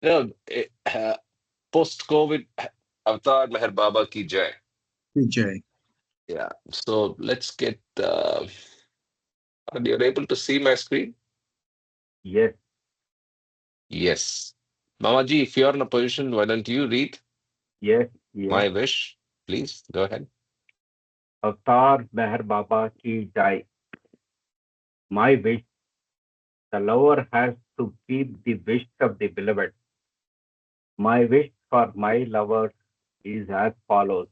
No, post-COVID, Avatar Meher Baba ki jai. Vijay. Yeah. So let's get. You're able to see my screen? Yes, Yes. Mamaji, if you're in a position, why don't you read yes, yes. my wish? Please go ahead. Avatar Meher Baba ki jai. My wish, the lover has to keep the wish of the beloved. My wish for my lover is as follows.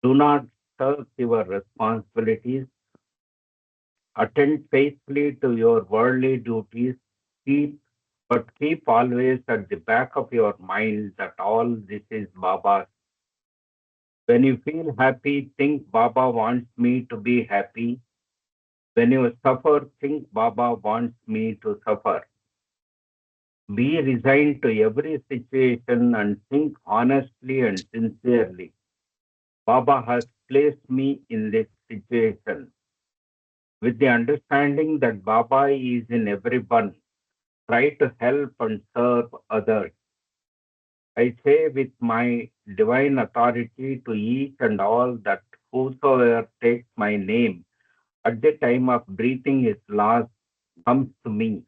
Do not shirk your responsibilities. Attend faithfully to your worldly duties. Keep, but keep always at the back of your mind that all this is Baba's. When you feel happy, think Baba wants me to be happy. When you suffer, think Baba wants me to suffer. Be resigned to every situation and think honestly and sincerely. Baba has placed me in this situation. With the understanding that Baba is in everyone, try to help and serve others. I say with my divine authority to each and all that whosoever takes my name at the time of breathing his last comes to me.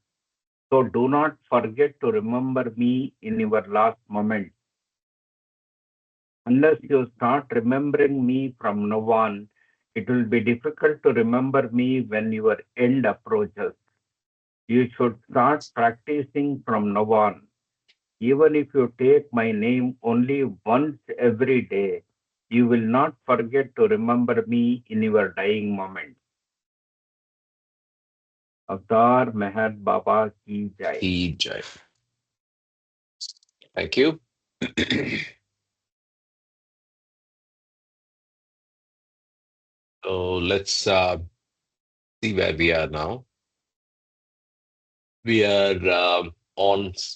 So do not forget to remember me in your last moment. Unless you start remembering me from now on, it will be difficult to remember me when your end approaches. You should start practicing from now on. Even if you take my name only once every day, you will not forget to remember me in your dying moment. Avtar Meher Baba Ki Jai. Ki jai. Thank you. So let's see where we are now. We are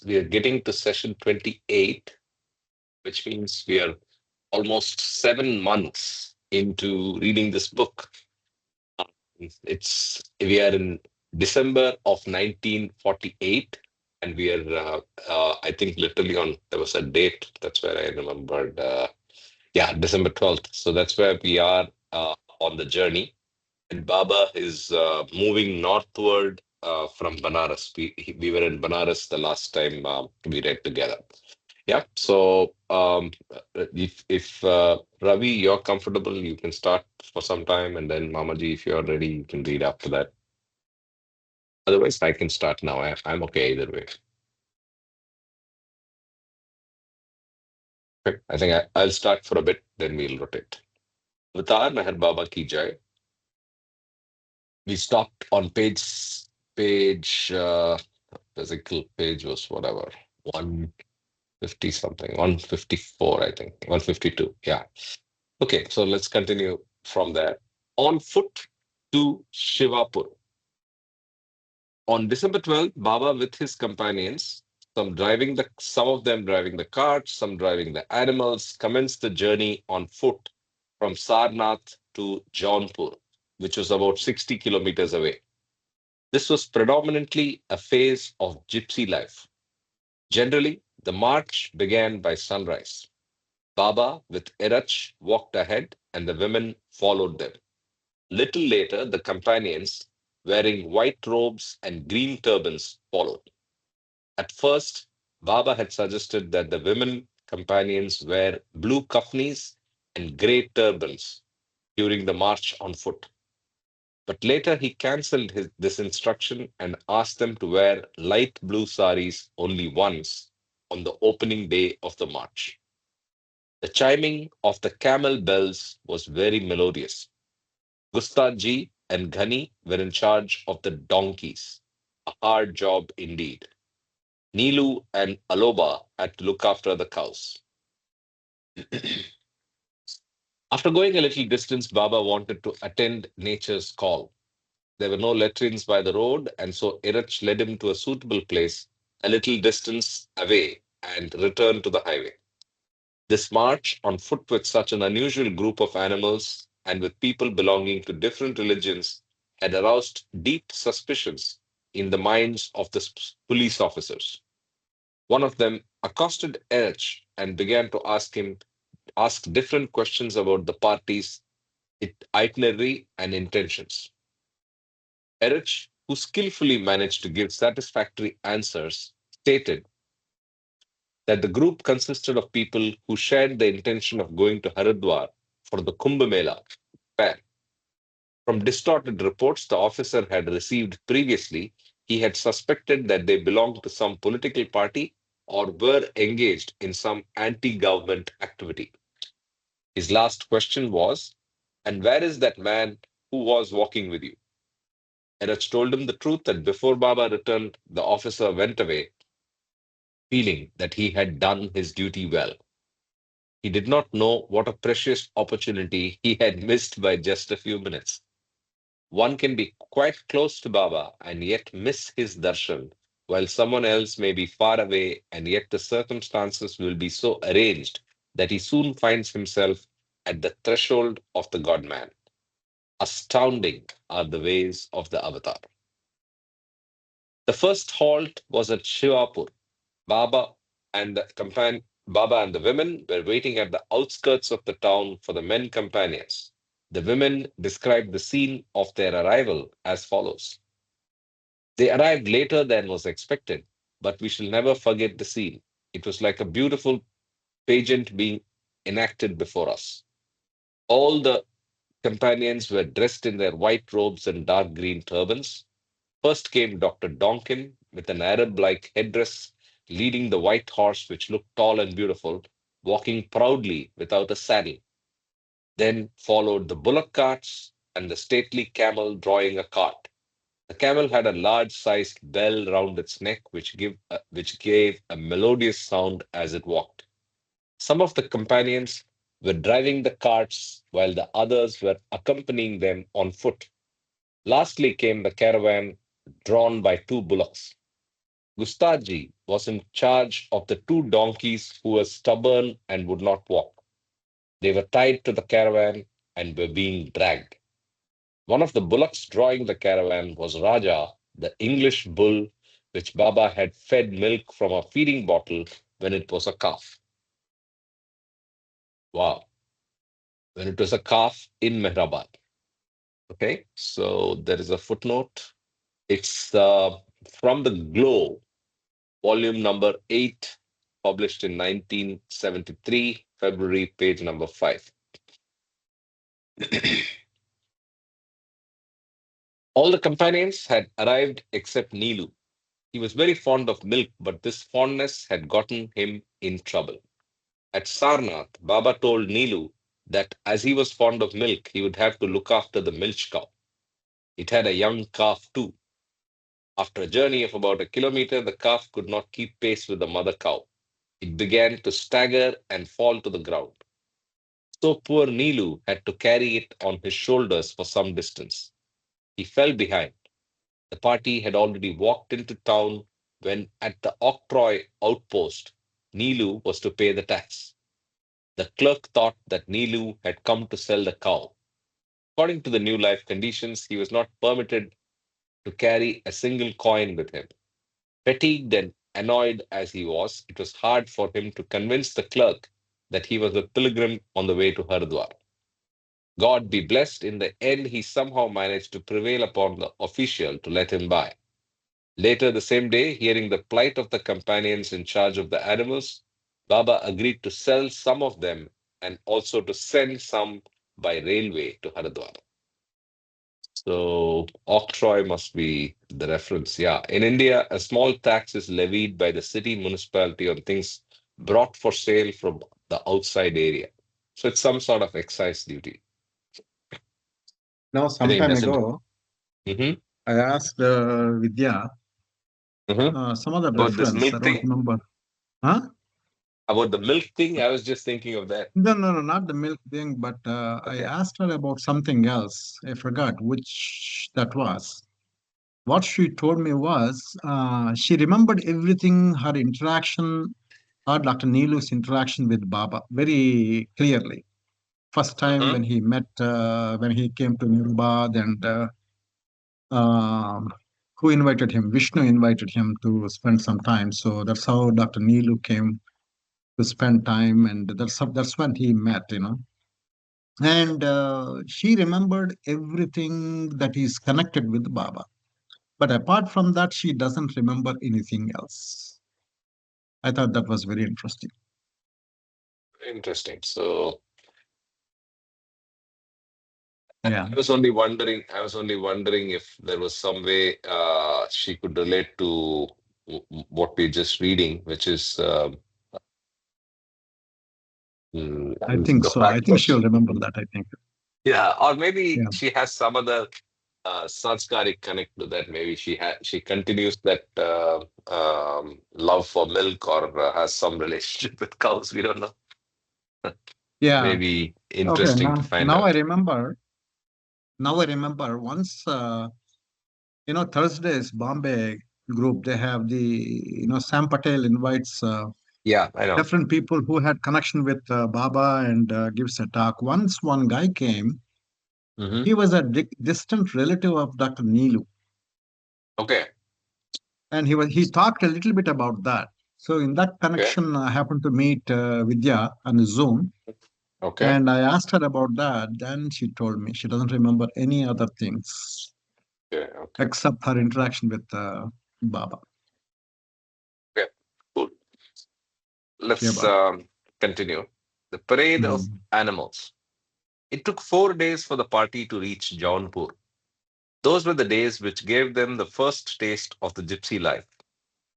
we are getting to session 28, which means we are almost 7 months into reading this book. We are in December of 1948, and we are I think literally on there was a date. That's where I remembered. Yeah, December 12th. So that's where we are on the journey. And Baba is moving northward from Banaras. We were in Banaras the last time we read together. Yeah. So if Ravi, you're comfortable, you can start for some time, and then Mamaji, if you're ready, you can read after that. Otherwise, I can start now. I'm okay either way. Okay. I think I'll start for a bit, then we'll rotate. Avatar Meher Baba Ki Jai. We stopped on page physical page was whatever 150 something, 154, I think 152. Yeah. Okay, so let's continue from there. On foot to Shivapur. On December 12th, Baba with his companions, some of them driving the carts, some driving the animals, commenced the journey on foot from Sarnath to Jaunpur, which was about 60 kilometers away. This was predominantly a phase of gypsy life. Generally, the march began by sunrise. Baba with Erach walked ahead and the women followed them. Little later, the companions, wearing white robes and green turbans, followed. At first, Baba had suggested that the women companions wear blue kafnis and grey turbans during the march on foot. But later he cancelled this instruction and asked them to wear light blue saris only once on the opening day of the march. The chiming of the camel bells was very melodious. Gustaji and Ghani were in charge of the donkeys, a hard job indeed. Nilu and Aloba had to look after the cows. After going a little distance, Baba wanted to attend nature's call. There were no latrines by the road, and so Irach led him to a suitable place a little distance away and returned to the highway. This march on foot with such an unusual group of animals and with people belonging to different religions had aroused deep suspicions in the minds of the police officers. One of them accosted Erich and began to ask different questions about the party's itinerary and intentions. Erich, who skillfully managed to give satisfactory answers, stated that the group consisted of people who shared the intention of going to Haridwar for the Kumbh Mela fair. From distorted reports the officer had received previously, he had suspected that they belonged to some political party or were engaged in some anti government activity. His last question was, "And where is that man who was walking with you?" Erach told him the truth that before Baba returned, the officer went away, feeling that he had done his duty well. He did not know what a precious opportunity he had missed by just a few minutes. One can be quite close to Baba and yet miss his darshan, while someone else may be far away and yet the circumstances will be so arranged that he soon finds himself at the threshold of the God man. Astounding are the ways of the avatar. The first halt was at Shivapur. Baba Baba and the women were waiting at the outskirts of the town for the men companions. The women described the scene of their arrival as follows. They arrived later than was expected, but we shall never forget the scene. It was like a beautiful pageant being enacted before us. All the companions were dressed in their white robes and dark green turbans. First came Dr. Donkin with an Arab like headdress, leading the white horse, which looked tall and beautiful, walking proudly without a saddle. Then followed the bullock carts and the stately camel drawing a cart. The camel had a large sized bell round its neck, which gave a melodious sound as it walked. Some of the companions were driving the carts while the others were accompanying them on foot. Lastly came the caravan drawn by two bullocks. Gustaji was in charge of the two donkeys who were stubborn and would not walk. They were tied to the caravan and were being dragged. One of the bullocks drawing the caravan was Raja, the English bull which Baba had fed milk from a feeding bottle when it was a calf. Wow, when it was a calf in Mehrabad. Okay, so there is a footnote. It's from the Glow, volume number 8, published in 1973, February, page number 5. All the companions had arrived except Neelu. He was very fond of milk, but this fondness had gotten him in trouble. At Sarnath, Baba told Neelu that as he was fond of milk, he would have to look after the milch cow. It had a young calf too. After a journey of about a kilometer, the calf could not keep pace with the mother cow. It began to stagger and fall to the ground. So poor Neelu had to carry it on his shoulders for some distance. He fell behind. The party had already walked into town when, at the octroi outpost, Neelu was to pay the tax. The clerk thought that Neelu had come to sell the cow. According to the new life conditions, he was not permitted to carry a single coin with him. Fatigued and annoyed as he was, it was hard for him to convince the clerk that he was a pilgrim on the way to Hardwar. God be blessed, in the end, he somehow managed to prevail upon the official to let him buy. Later the same day, hearing the plight of the companions in charge of the animals, Baba agreed to sell some of them and also to send some by railway to Haridwar. So, octroi must be the reference. Yeah. In India, a small tax is levied by the city municipality on things brought for sale from the outside area. So, it's some sort of excise duty. Now, I some think it time doesn't. ago, Hmm. I asked Vidya Hmm. some other About this reference. milk I don't thing? remember. Huh? About the milk thing? I was just thinking of that. No, no, no, not the milk thing, but I Okay. asked her about something else. I forgot which that was. What she told me was she remembered everything, her interaction, or Dr. Neelu's interaction with Baba very clearly. First time Uh-huh. when he met, when he came to Murabad and um who invited him? Vishnu invited him to spend some time. So that's how Dr. Neelu came to spend time, and that's when he met. And she remembered everything that is connected with Baba. But apart from that, she doesn't remember anything else. I thought that was very interesting. Interesting. So Yeah, I was only wondering if there was some way she could relate to what we're just reading, which is I think the so. I fact think that she'll remember that. I think. yeah, or maybe Yeah. she has some other sanskaric connect to that. Maybe she continues that love for milk, or has some relationship with cows. We don't know. Yeah. Maybe Okay. interesting to find Now I out. remember. Now I remember once. Thursdays Bombay group. They have the Sam Patel invites Yeah, I know. different people who had connection with Baba and gives a talk. Once one guy came. Hmm. He was a distant relative of Dr. Neelu, Okay. and he talked a little bit about that. So in that Okay. connection, I happened to meet Vidya on Zoom, Okay. and I asked her about that. Then she told me she doesn't remember any other things Okay. Okay. except her interaction with Baba. Okay. Cool. Yeah, Let's Baba. continue. The parade of Mm. animals. It took 4 days for the party to reach Jaunpur. Those were the days which gave them the first taste of the gypsy life.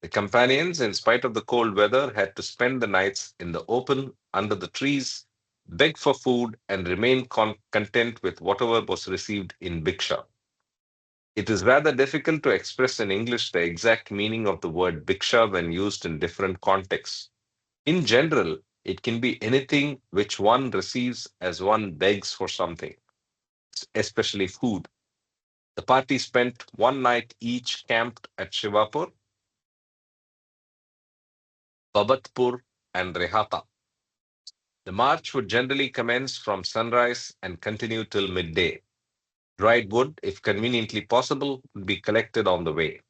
The companions, in spite of the cold weather, had to spend the nights in the open under the trees, beg for food, and remain content with whatever was received in Bhiksha. It is rather difficult to express in English the exact meaning of the word Bhiksha when used in different contexts. In general, it can be anything which one receives as one begs for something, especially food. The party spent one night each camped at Shivapur, Babatpur, and Rehata. The march would generally commence from sunrise and continue till midday. Dried wood, if conveniently possible, would be collected on the way.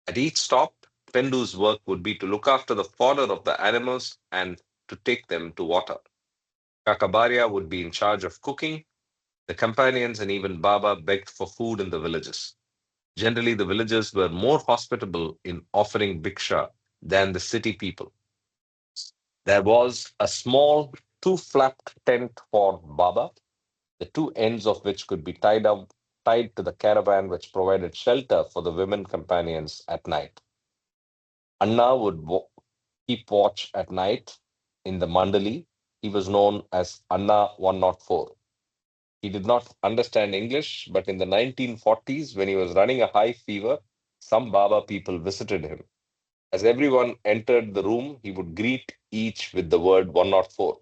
At each stop, Pendu's work would be to look after the fodder of the animals and to take them to water. Kakabaria would be in charge of cooking. The companions and even Baba begged for food in the villages. Generally, the villagers were more hospitable in offering bhiksha than the city people. There was a small two-flapped tent for Baba, the two ends of which could be tied to the caravan, which provided shelter for the women companions at night. Anna would keep watch at night in the mandali. He was known as Anna 104. He did not understand English, but in the 1940s, when he was running a high fever, some Baba people visited him. As everyone entered the room, he would greet each with the word 104.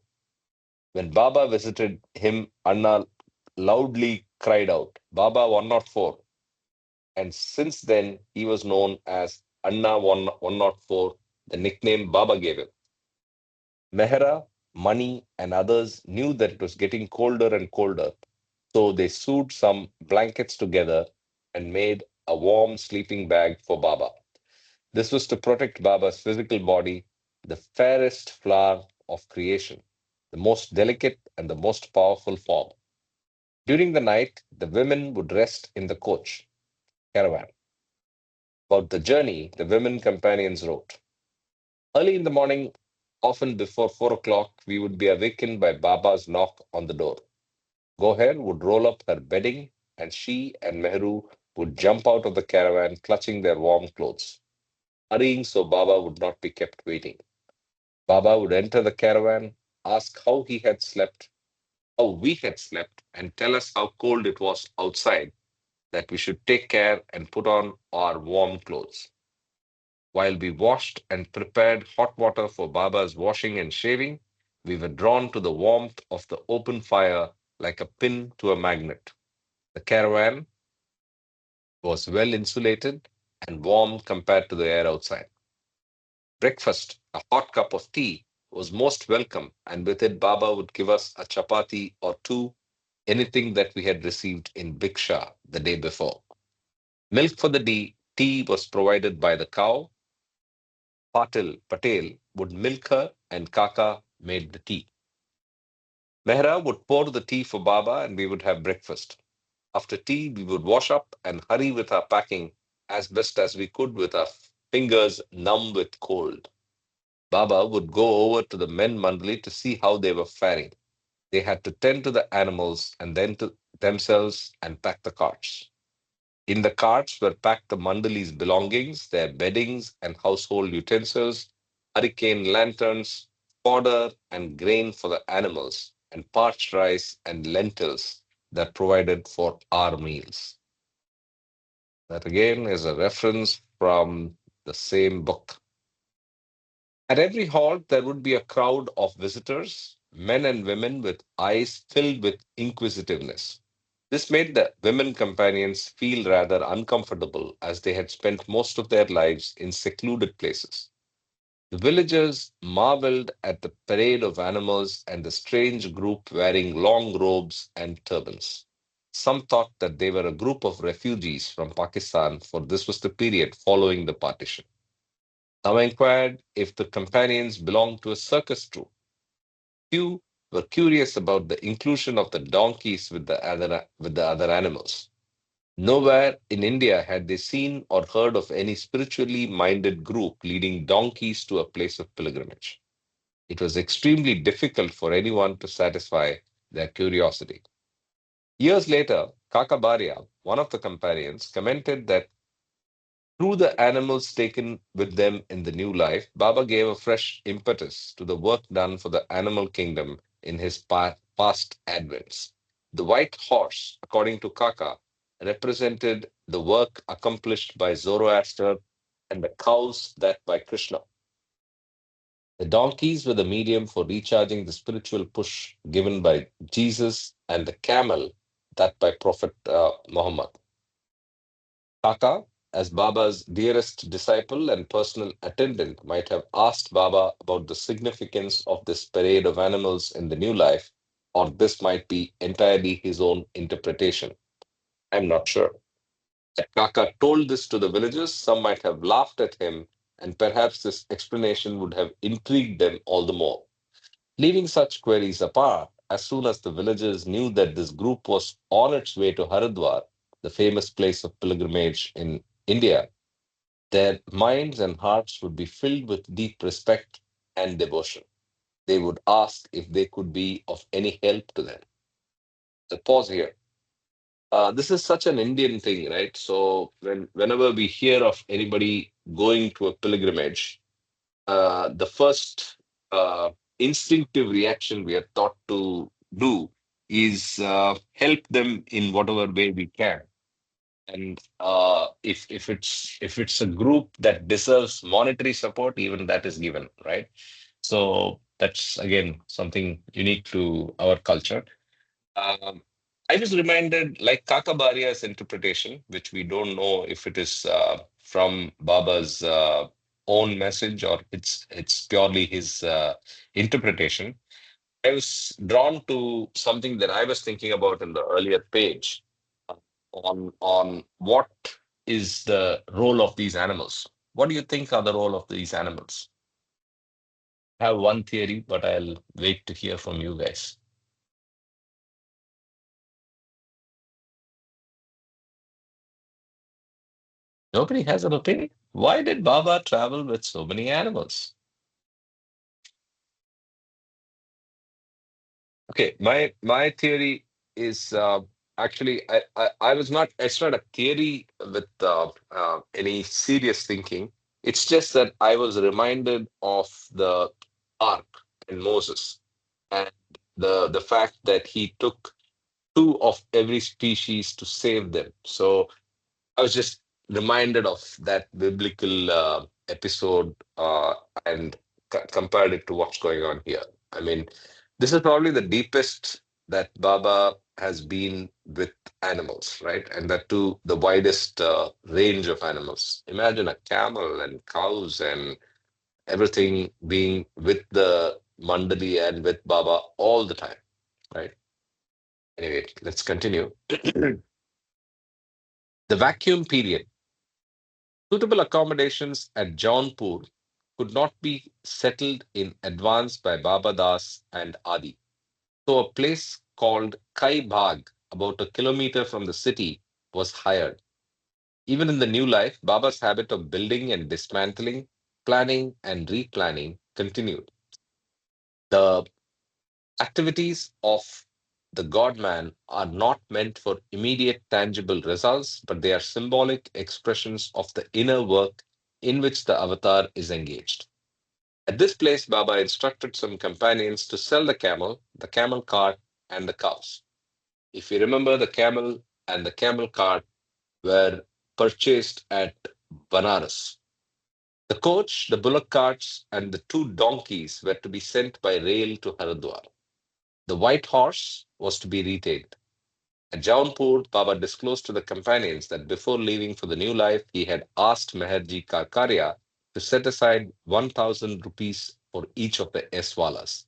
When Baba visited him, Anna loudly cried out, Baba 104. And since then, he was known as Anna 104, the nickname Baba gave him. Mehra, Mani, and others knew that it was getting colder and colder, so they sewed some blankets together and made a warm sleeping bag for Baba. This was to protect Baba's physical body, the fairest flower of creation, the most delicate and the most powerful form. During the night, the women would rest in the coach, caravan. About the journey, the women companions wrote. Early in the morning, often before 4 o'clock, we would be awakened by Baba's knock on the door. Goher would roll up her bedding, and she and Mehru would jump out of the caravan, clutching their warm clothes, hurrying so Baba would not be kept waiting. Baba would enter the caravan, ask how he had slept, how we had slept, and tell us how cold it was outside, that we should take care and put on our warm clothes. While we washed and prepared hot water for Baba's washing and shaving, we were drawn to the warmth of the open fire like a pin to a magnet. The caravan was well insulated and warm compared to the air outside. Breakfast, a hot cup of tea, was most welcome, and with it, Baba would give us a chapati or two, anything that we had received in Bhiksha the day before. Milk for the tea, tea was provided by the cow. Patel would milk her, and Kaka made the tea. Mehra would pour the tea for Baba, and we would have breakfast. After tea, we would wash up and hurry with our packing as best as we could with our fingers numb with cold. Baba would go over to the men mandali to see how they were faring. They had to tend to the animals and then to themselves and pack the carts. In the carts were packed the mandali's belongings, their beddings and household utensils, hurricane lanterns, fodder and grain for the animals, and parched rice and lentils that provided for our meals. That again is a reference from the same book. At every halt, there would be a crowd of visitors, men and women with eyes filled with inquisitiveness. This made the women companions feel rather uncomfortable as they had spent most of their lives in secluded places. The villagers marveled at the parade of animals and the strange group wearing long robes and turbans. Some thought that they were a group of refugees from Pakistan, for this was the period following the partition. Some inquired if the companions belonged to a circus troupe. Few were curious about the inclusion of the donkeys with the other animals. Nowhere in India had they seen or heard of any spiritually minded group leading donkeys to a place of pilgrimage. It was extremely difficult for anyone to satisfy their curiosity. Years later, Kakabaria, one of the companions, commented that through the animals taken with them in the new life, Baba gave a fresh impetus to the work done for the animal kingdom in his past advents. The white horse, according to Kaka, represented the work accomplished by Zoroaster, and the cows that by Krishna. The donkeys were the medium for recharging the spiritual push given by Jesus, and the camel that by Prophet Muhammad. Kaka, as Baba's dearest disciple and personal attendant, might have asked Baba about the significance of this parade of animals in the new life, or this might be entirely his own interpretation. I'm not sure. If Kaka told this to the villagers, some might have laughed at him, and perhaps this explanation would have intrigued them all the more. Leaving such queries apart, as soon as the villagers knew that this group was on its way to Haridwar, the famous place of pilgrimage in India, their minds and hearts would be filled with deep respect and devotion. They would ask if they could be of any help to them. So pause here. This is such an Indian thing, right? So whenever we hear of anybody going to a pilgrimage, the first instinctive reaction we are taught to do is help them in whatever way we can. And if it's a group that deserves monetary support, even that is given, right? So that's again something unique to our culture. Um, I was reminded, like Kakabaria's interpretation, which we don't know if it is from Baba's own message or it's purely his interpretation. I was drawn to something that I was thinking about in the earlier page uh, on what is the role of these animals. What do you think are the role of these animals? I have one theory, but I'll wait to hear from you guys. Nobody has an opinion. Why did Baba travel with so many animals? Okay, my theory is actually I was not it's not a theory with any serious thinking. It's just that I was reminded of the ark in Moses and the fact that he took two of every species to save them. So I was just reminded of that biblical episode and compared it to what's going on here. I mean, this is probably the deepest that Baba has been with animals, right? And that too, the widest range of animals. Imagine a camel and cows and everything being with the Mandali and with Baba all the time, right? Anyway, let's continue. The vacuum period. Suitable accommodations at Jaunpur could not be settled in advance by Baba Das and Adi. So a place called Kai Bhag, about a kilometer from the city, was hired. Even in the new life, Baba's habit of building and dismantling, planning and replanning continued. The activities of the God man are not meant for immediate tangible results, but they are symbolic expressions of the inner work in which the avatar is engaged. At this place, Baba instructed some companions to sell the camel cart, and the cows. If you remember, the camel and the camel cart were purchased at Banaras. The coach, the bullock carts, and the two donkeys were to be sent by rail to Haridwar. The white horse was to be retained. At Jaunpur, Baba disclosed to the companions that before leaving for the new life, he had asked Meherji Karkaria to set aside 1,000 rupees for each of the Eswalas.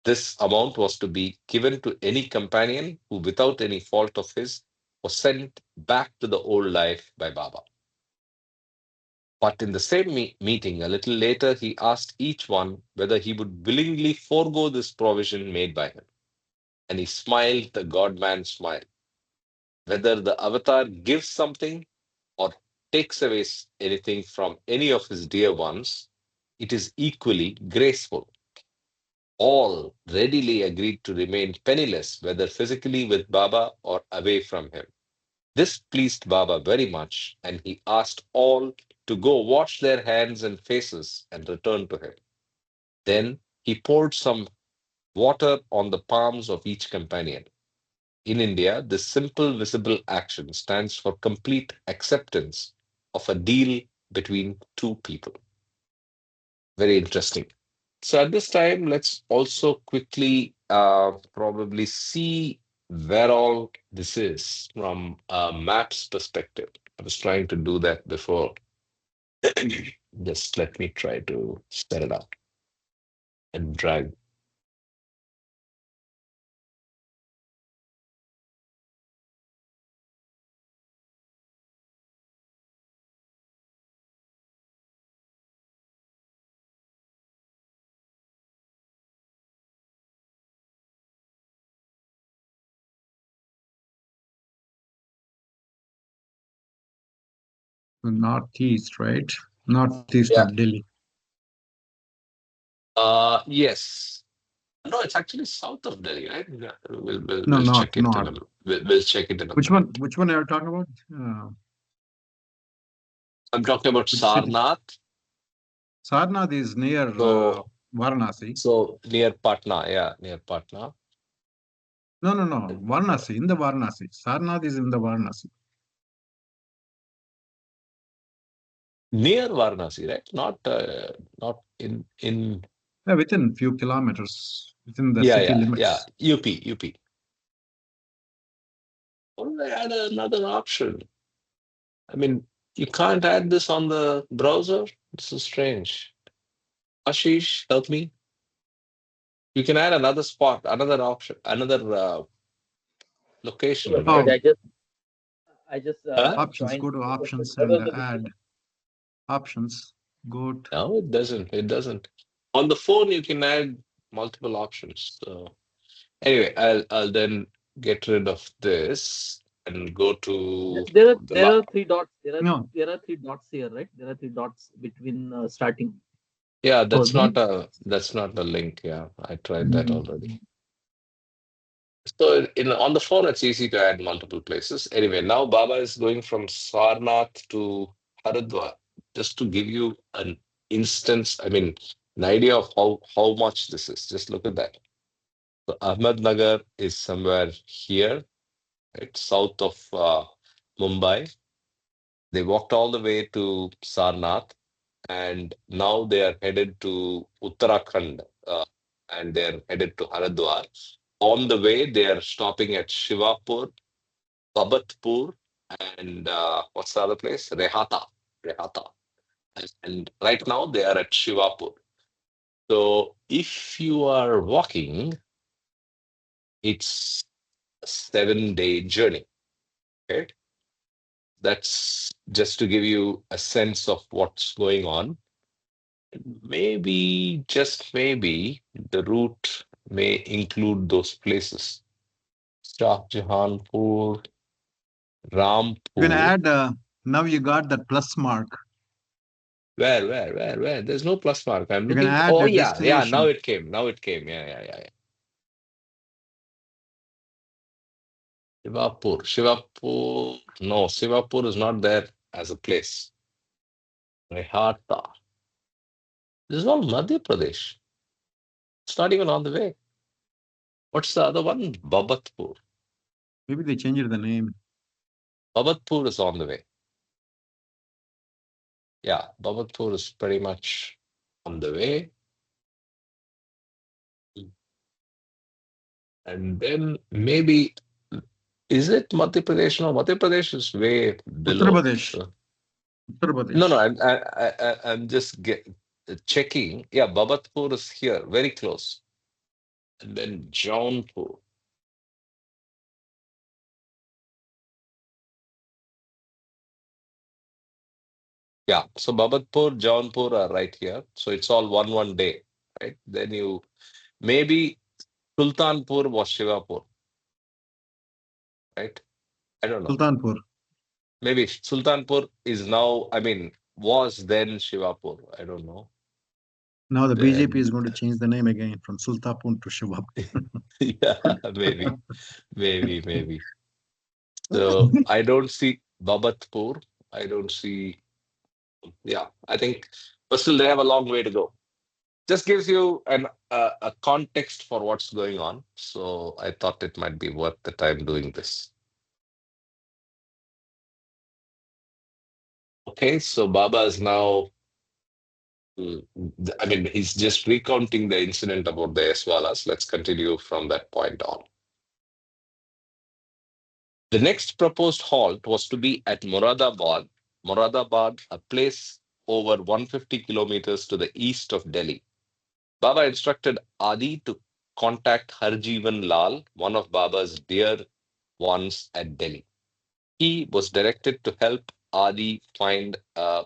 This amount was to be given to any companion who, without any fault of his, was sent back to the old life by Baba. But in the same meeting, a little later, he asked each one whether he would willingly forego this provision made by him. And he smiled the God man smile. Whether the avatar gives something or takes away anything from any of his dear ones, it is equally graceful. All readily agreed to remain penniless, whether physically with Baba or away from him. This pleased Baba very much, and he asked all to go wash their hands and faces and return to him. Then he poured some water on the palms of each companion. In India, this simple visible action stands for complete acceptance of a deal between two people. Very interesting. So at this time, let's also quickly probably see where all this is from a maps perspective. I was trying to do that before. Just let me try to set it up and drag. Northeast, right? Northeast of Yeah. Delhi. Yes. No, it's actually south of Delhi, right? Yeah, No, we'll north, check it in north. a we'll check it in a Which minute. one? Which one are you talking about? I'm talking about Which city? Sarnath. Sarnath is near So Varanasi. so near Patna, yeah, near Patna. No, no, no. And, Varanasi, in the Varanasi. Sarnath is in the Varanasi. near Varanasi, right? Not in Yeah, within few kilometers, within the yeah, city yeah. limits. UP. Oh, they add another option. I mean, you can't add this on the browser. This is strange. Ashish, help me. You can add another spot, another option, another One location, second, right? Oh, I just Huh? options. joined. Go to options What and was the add question? options. Go to, No, it doesn't. It doesn't. On the phone, you can add multiple options. So anyway, I'll then get rid of this and go to There are the there are three dots. no, There are three dots here, right? There are three dots between starting. yeah, Oh, no. that's not a link. Yeah, I tried that Mm. already. So in on the phone, it's easy to add multiple places. Anyway, now Baba is going from Sarnath to Haridwar, just to give you an instance. I mean, an idea of how much this is. Just look at that. So Ahmednagar is somewhere here, right, south of Mumbai. They walked all the way to Sarnath, and now they are headed to Uttarakhand, and they're headed to Haridwar. On the way, they are stopping at Shivapur, Babatpur, and what's the other place? Rehata. Rehata. And right now, they are at Shivapur. So if you are walking, it's a 7-day journey. Okay. That's just to give you a sense of what's going on. Maybe, just maybe, the route may include those places. Shah Jahanpur, You can Rampur. add, now you got that plus mark. Where? There's no plus mark. I'm You can looking. add Oh, a yeah. Now destination. it came. Now it came. Yeah. Shivapur. No, Shivapur is not there as a place. Rehata. This is all Madhya Pradesh. It's not even on the way. What's the other one? Babatpur. Maybe they changed the name. Babatpur is on the way. Yeah, Babatpur is pretty much on the way. And then maybe, is it Madhya Pradesh? No, Madhya Pradesh is way Uttar below. Pradesh. Uttar No, Pradesh. I'm just checking. Yeah, Babatpur is here, very close. And then Jaunpur. Yeah, so Babatpur, Jaunpur are right here. So it's all one day, right? Then you maybe Sultanpur was Shivapur, right? I don't know. Sultanpur. Maybe Sultanpur is now, I mean, was then Shivapur. I don't know. Now the BJP Then, is going to change the name again from Sultanpur to Shivapur. yeah, maybe. So I don't see Babatpur. I don't see, yeah, I think, but still they have a long way to go. Just gives you a context for what's going on. So I thought it might be worth the time doing this. Okay, so Baba is now, I mean, he's just recounting the incident about the Yaswalas. Let's continue from that point on. The next proposed halt was to be at Moradabad. Moradabad, a place over 150 kilometers to the east of Delhi. Baba instructed Adi to contact Harjeevan Lal, one of Baba's dear ones at Delhi. He was directed to help Adi find a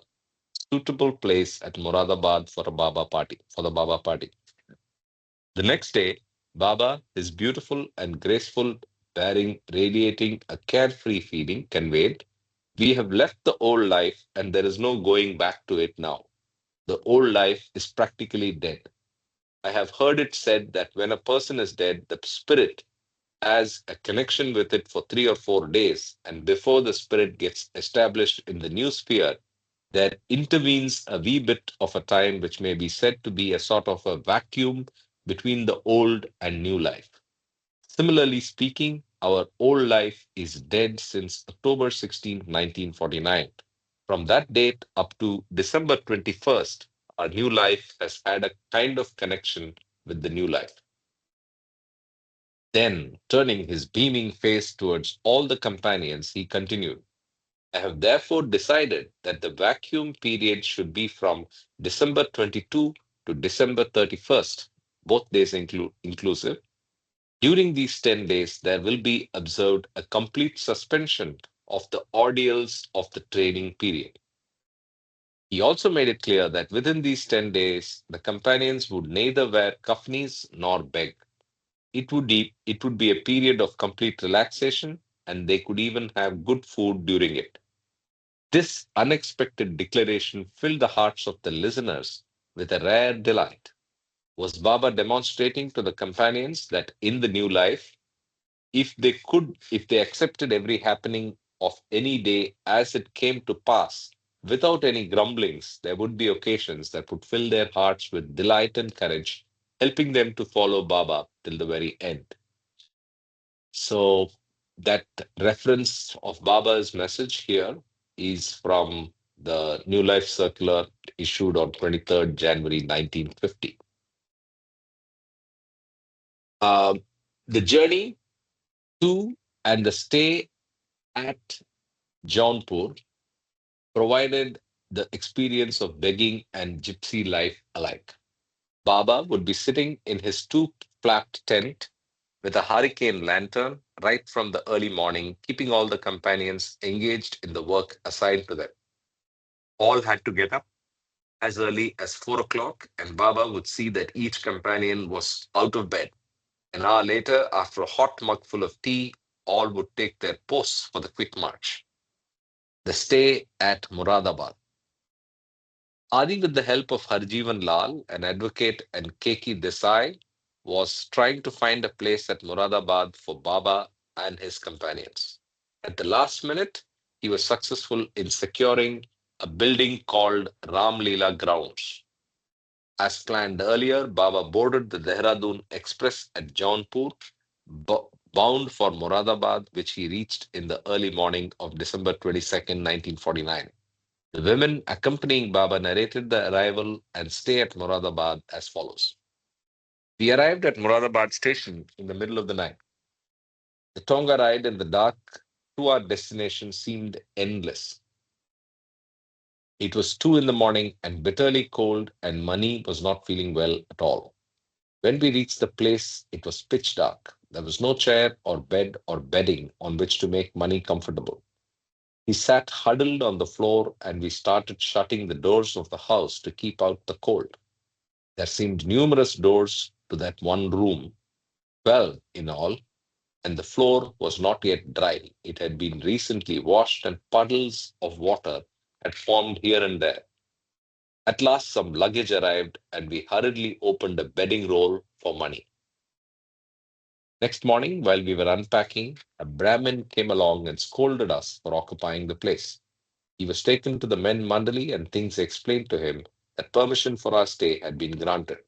suitable place at Moradabad for a Baba party, for the Baba party. The next day, Baba, his beautiful and graceful bearing radiating a carefree feeling, conveyed, "We have left the old life and there is no going back to it now. The old life is practically dead. I have heard it said that when a person is dead, the spirit has a connection with it for 3 or 4 days, and before the spirit gets established in the new sphere, there intervenes a wee bit of a time which may be said to be a sort of a vacuum between the old and new life. Similarly speaking, our old life is dead since October 16, 1949. From that date up to December 21st, our new life has had a kind of connection with the new life." Then, turning his beaming face towards all the companions, he continued, "I have therefore decided that the vacuum period should be from December 22 to December 31st, both days inclusive. During these 10 days, there will be observed a complete suspension of the ordeals of the training period." He also made it clear that within these 10 days, the companions would neither wear kafnis nor beg. It would be a period of complete relaxation, and they could even have good food during it. This unexpected declaration filled the hearts of the listeners with a rare delight. Was Baba demonstrating to the companions that in the new life, if they accepted every happening of any day as it came to pass, without any grumblings, there would be occasions that would fill their hearts with delight and courage, helping them to follow Baba till the very end. So that reference of Baba's message here is from the New Life Circular issued on 23rd January 1950. Um, the journey to and the stay at Jaunpur provided the experience of begging and gypsy life alike. Baba would be sitting in his two-flapped tent with a hurricane lantern right from the early morning, keeping all the companions engaged in the work assigned to them. All had to get up as early as 4 o'clock, and Baba would see that each companion was out of bed. An hour later, after a hot mug full of tea, all would take their posts for the quick march. The stay at Moradabad. Adi, with the help of Harjeevan Lal, an advocate, and Keki Desai, was trying to find a place at Moradabad for Baba and his companions. At the last minute, he was successful in securing a building called Ram Leela Grounds. As planned earlier, Baba boarded the Dehradun Express at Jaunpur, bound for Moradabad, which he reached in the early morning of December 22nd, 1949. The women accompanying Baba narrated the arrival and stay at Moradabad as follows. We arrived at Moradabad station in the middle of the night. The Tonga ride in the dark to our destination seemed endless. It was 2 in the morning and bitterly cold, and Mani was not feeling well at all. When we reached the place, it was pitch dark. There was no chair or bed or bedding on which to make Mani comfortable. He sat huddled on the floor, and we started shutting the doors of the house to keep out the cold. There seemed numerous doors to that one room, 12 in all, and the floor was not yet dry. It had been recently washed, and puddles of water had formed here and there. At last, some luggage arrived, and we hurriedly opened a bedding roll for Mani. Next morning, while we were unpacking, a Brahmin came along and scolded us for occupying the place. He was taken to the men mandali, and things explained to him that permission for our stay had been granted.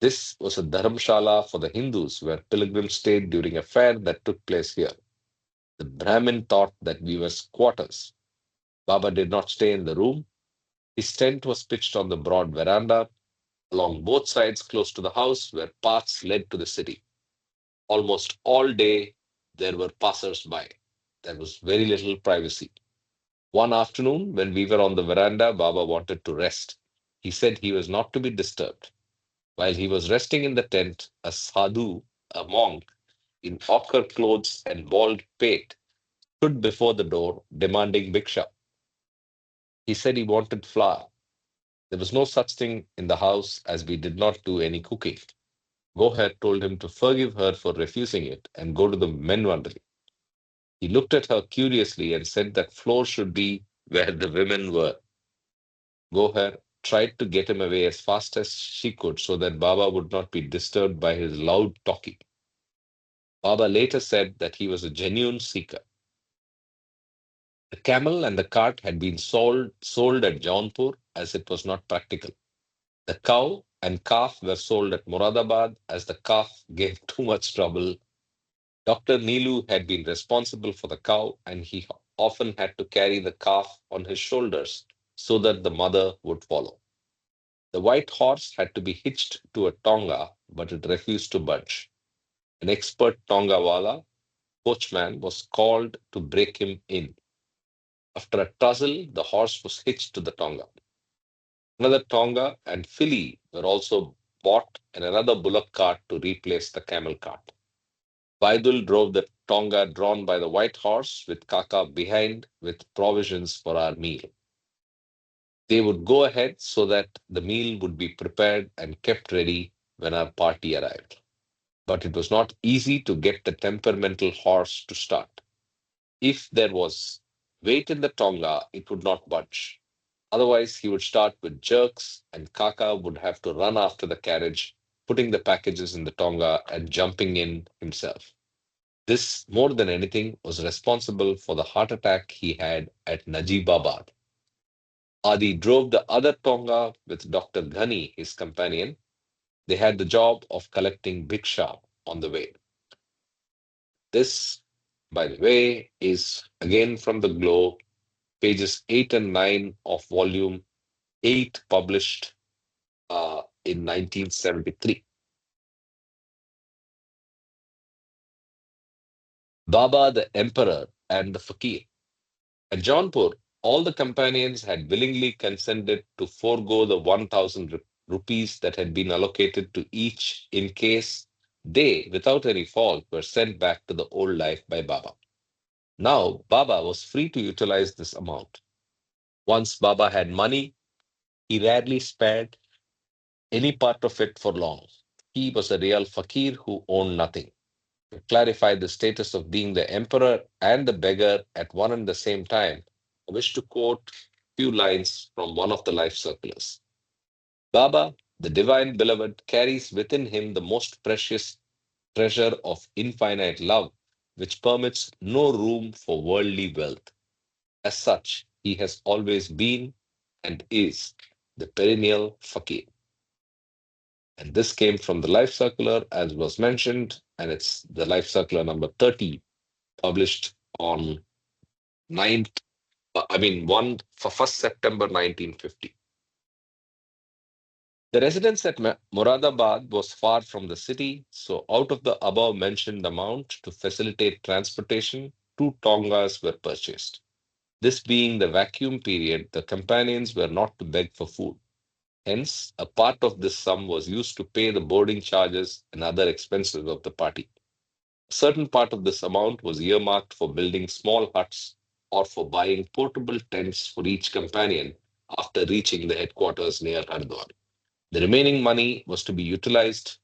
This was a dharamshala for the Hindus where pilgrims stayed during a fair that took place here. The Brahmin thought that we were squatters. Baba did not stay in the room. His tent was pitched on the broad veranda along both sides close to the house where paths led to the city. Almost all day there were passers-by. There was very little privacy. One afternoon, when we were on the veranda, Baba wanted to rest. He said he was not to be disturbed. While he was resting in the tent, a sadhu, a monk, in ochre clothes and bald pate, stood before the door demanding bhiksha. He said he wanted flour. There was no such thing in the house as we did not do any cooking. Goher told him to forgive her for refusing it and go to the Menvandari. He looked at her curiously and said that floor should be where the women were. Goher tried to get him away as fast as she could so that Baba would not be disturbed by his loud talking. Baba later said that he was a genuine seeker. The camel and the cart had been sold at Jaunpur as it was not practical. The cow and calf were sold at Moradabad as the calf gave too much trouble. Dr. Neelu had been responsible for the cow, and he often had to carry the calf on his shoulders so that the mother would follow. The white horse had to be hitched to a tonga, but it refused to budge. An expert tongawala, coachman, was called to break him in. After a tussle, the horse was hitched to the tonga. Another tonga and filly were also bought, and another bullock cart to replace the camel cart. Vaidul drove the tonga drawn by the white horse with Kaka behind with provisions for our meal. They would go ahead so that the meal would be prepared and kept ready when our party arrived. But it was not easy to get the temperamental horse to start. If there was weight in the tonga, it would not budge. Otherwise, he would start with jerks, and Kaka would have to run after the carriage, putting the packages in the tonga and jumping in himself. This, more than anything, was responsible for the heart attack he had at Najibabad. Adi drove the other tonga with Dr. Ghani, his companion. They had the job of collecting bhiksha on the way. This, by the way, is again from the Globe, pages 8 and 9 of volume 8, published in 1973. Baba the Emperor and the Fakir. At Jaunpur, all the companions had willingly consented to forego the 1,000 rupees that had been allocated to each in case They, without any fault, were sent back to the old life by Baba. Now, Baba was free to utilize this amount. Once Baba had money, he rarely spared any part of it for long. He was a real fakir who owned nothing. To clarify the status of being the emperor and the beggar at one and the same time, I wish to quote a few lines from one of the life circulars. Baba, the divine beloved, carries within him the most precious treasure of infinite love, which permits no room for worldly wealth. As such, he has always been and is the perennial fakir. And this came from the Life Circular, as was mentioned, and it's the Life Circular number 30, published on 9th, 1st September 1950. The residence at Moradabad was far from the city, so out of the above mentioned amount to facilitate transportation, two tongas were purchased. This being the vacuum period, the companions were not to beg for food. Hence, a part of this sum was used to pay the boarding charges and other expenses of the party. A certain part of this amount was earmarked for building small huts or for buying portable tents for each companion after reaching the headquarters near Hardwar. The remaining money was to be utilized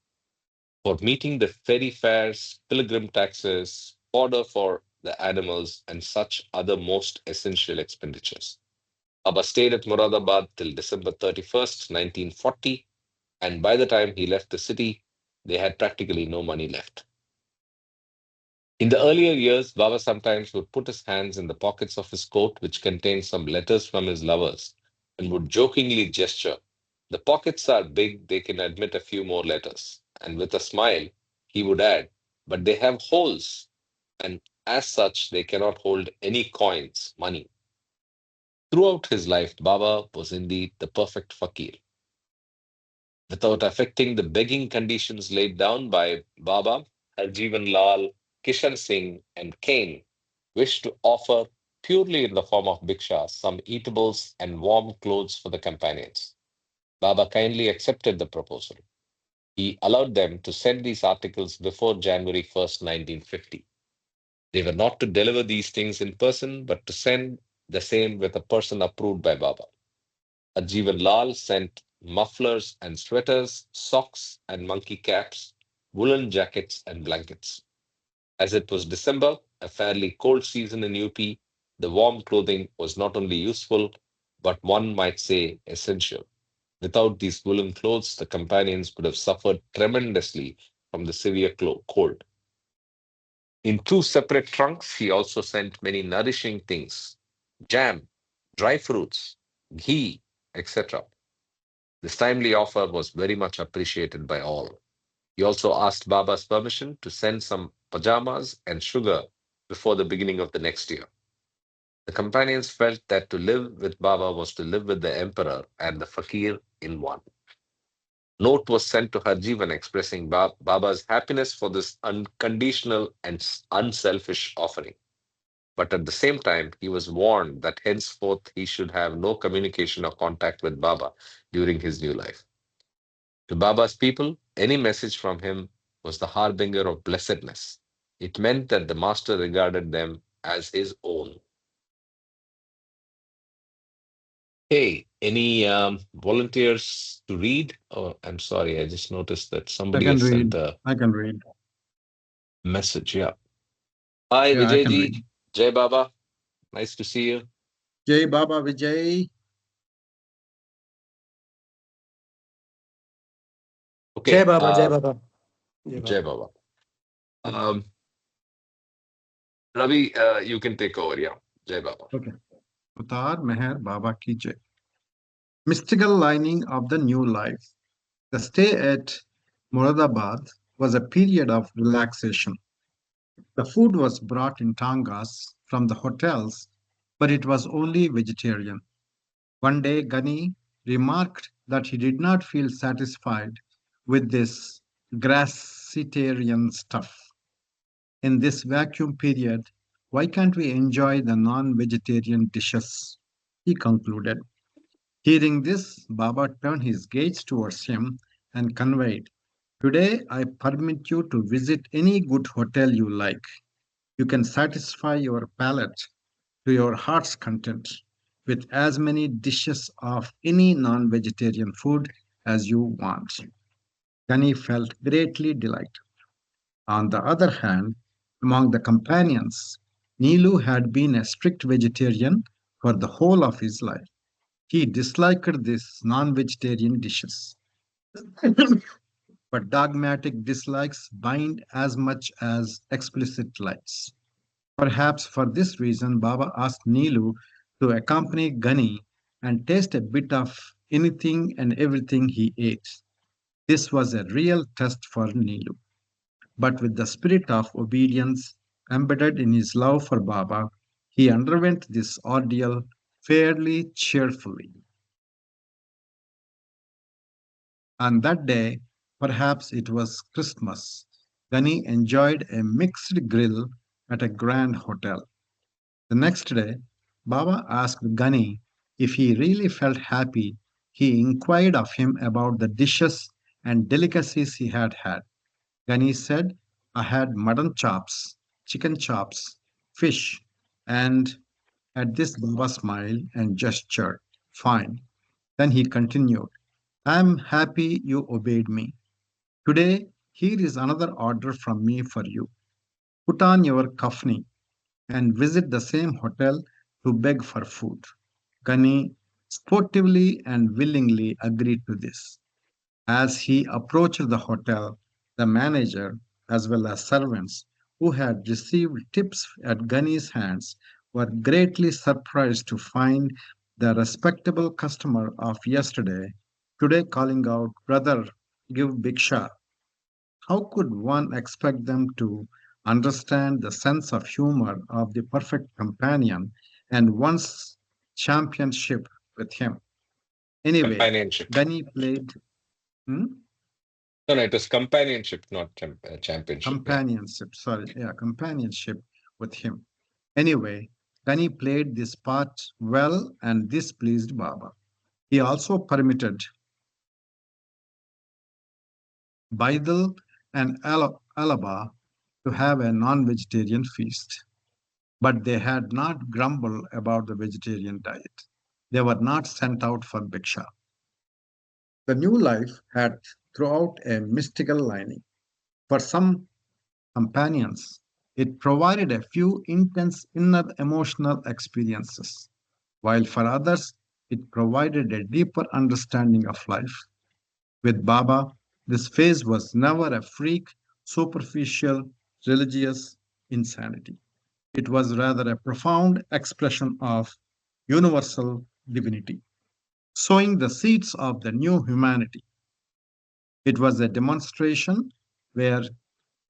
for meeting the ferry fares, pilgrim taxes, fodder for the animals, and such other most essential expenditures. Baba stayed at Moradabad till December 31st, 1940, and by the time he left the city, they had practically no money left. In the earlier years, Baba sometimes would put his hands in the pockets of his coat, which contained some letters from his lovers, and would jokingly gesture, "The pockets are big, they can admit a few more letters." And with a smile, he would add, "But they have holes, and as such, they cannot hold any coins, money." Throughout his life, Baba was indeed the perfect fakir. Without affecting the begging conditions laid down by Baba, Harjivan Lal, Kishan Singh, and Kane wished to offer, purely in the form of bhiksha, some eatables and warm clothes for the companions. Baba kindly accepted the proposal. He allowed them to send these articles before January 1st, 1950. They were not to deliver these things in person, but to send the same with a person approved by Baba. Ajivan Lal sent mufflers and sweaters, socks and monkey caps, woolen jackets and blankets. As it was December, a fairly cold season in UP, the warm clothing was not only useful, but one might say essential. Without these woolen clothes, the companions would have suffered tremendously from the severe cold. In two separate trunks, he also sent many nourishing things: jam, dry fruits, ghee, etc. This timely offer was very much appreciated by all. He also asked Baba's permission to send some pajamas and sugar before the beginning of the next year. The companions felt that to live with Baba was to live with the emperor and the fakir in one. Note was sent to Harjivan expressing Baba's happiness for this unconditional and unselfish offering. But at the same time, he was warned that henceforth he should have no communication or contact with Baba during his new life. To Baba's people, any message from him was the harbinger of blessedness. It meant that the master regarded them as his own. Hey, any volunteers to read? Oh, I'm sorry, I just noticed that I somebody can has read. sent a I can read. message. Yeah. Hi, Yeah, I can read. Vijayji. Jai Baba. Nice to see you. Jai Baba Vijay. Okay. Jai Baba, Jai Baba. Jai Baba. Um, Ravi, you can take over. Yeah. Jai Baba. Okay. Avatar Meher Baba Ki Jai. Mystical lining of the new life. The stay at Moradabad was a period of relaxation. The food was brought in tangas from the hotels, but it was only vegetarian. One day, Gani remarked that he did not feel satisfied with this grassitarian stuff. In this vacuum period, why can't we enjoy the non vegetarian dishes? He concluded. Hearing this, Baba turned his gaze towards him and conveyed, Today, I permit you to visit any good hotel you like. You can satisfy your palate to your heart's content with as many dishes of any non vegetarian food as you want. Gani felt greatly delighted. On the other hand, among the companions, Nilu had been a strict vegetarian for the whole of his life. He disliked these non vegetarian dishes. But dogmatic dislikes bind as much as explicit likes. Perhaps for this reason, Baba asked Nilu to accompany Gani and taste a bit of anything and everything he ate. This was a real test for Nilu. But with the spirit of obedience embedded in his love for Baba, he underwent this ordeal fairly cheerfully. On that day, perhaps it was Christmas, Gani enjoyed a mixed grill at a grand hotel. The next day, Baba asked Gani if he really felt happy. He inquired of him about the dishes and delicacies he had had. Gani said, I had mutton chops, chicken chops, fish, and at this Baba smiled and gestured, fine. Then he continued, I am happy you obeyed me. Today, here is another order from me for you. Put on your kafni and visit the same hotel to beg for food. Gani sportively and willingly agreed to this. As he approached the hotel, the manager, as well as servants who had received tips at Gani's hands, were greatly surprised to find the respectable customer of yesterday today calling out, Brother, give Bhiksha. How could one expect them to understand the sense of humor of the perfect companion and one's championship with him? Anyway, Companionship. Gani played hmm? No, no, it was companionship, not championship. Yeah. companionship, sorry, yeah, companionship with him. Anyway, Gani played this part well and this pleased Baba. He also permitted Baidal and Alaba to have a non vegetarian feast. But they had not grumbled about the vegetarian diet. They were not sent out for bhiksha. The new life had throughout a mystical lining. For some companions, it provided a few intense inner emotional experiences, while for others, it provided a deeper understanding of life. With Baba, this phase was never a freak, superficial, religious insanity. It was rather a profound expression of universal divinity, sowing the seeds of the new humanity. It was a demonstration where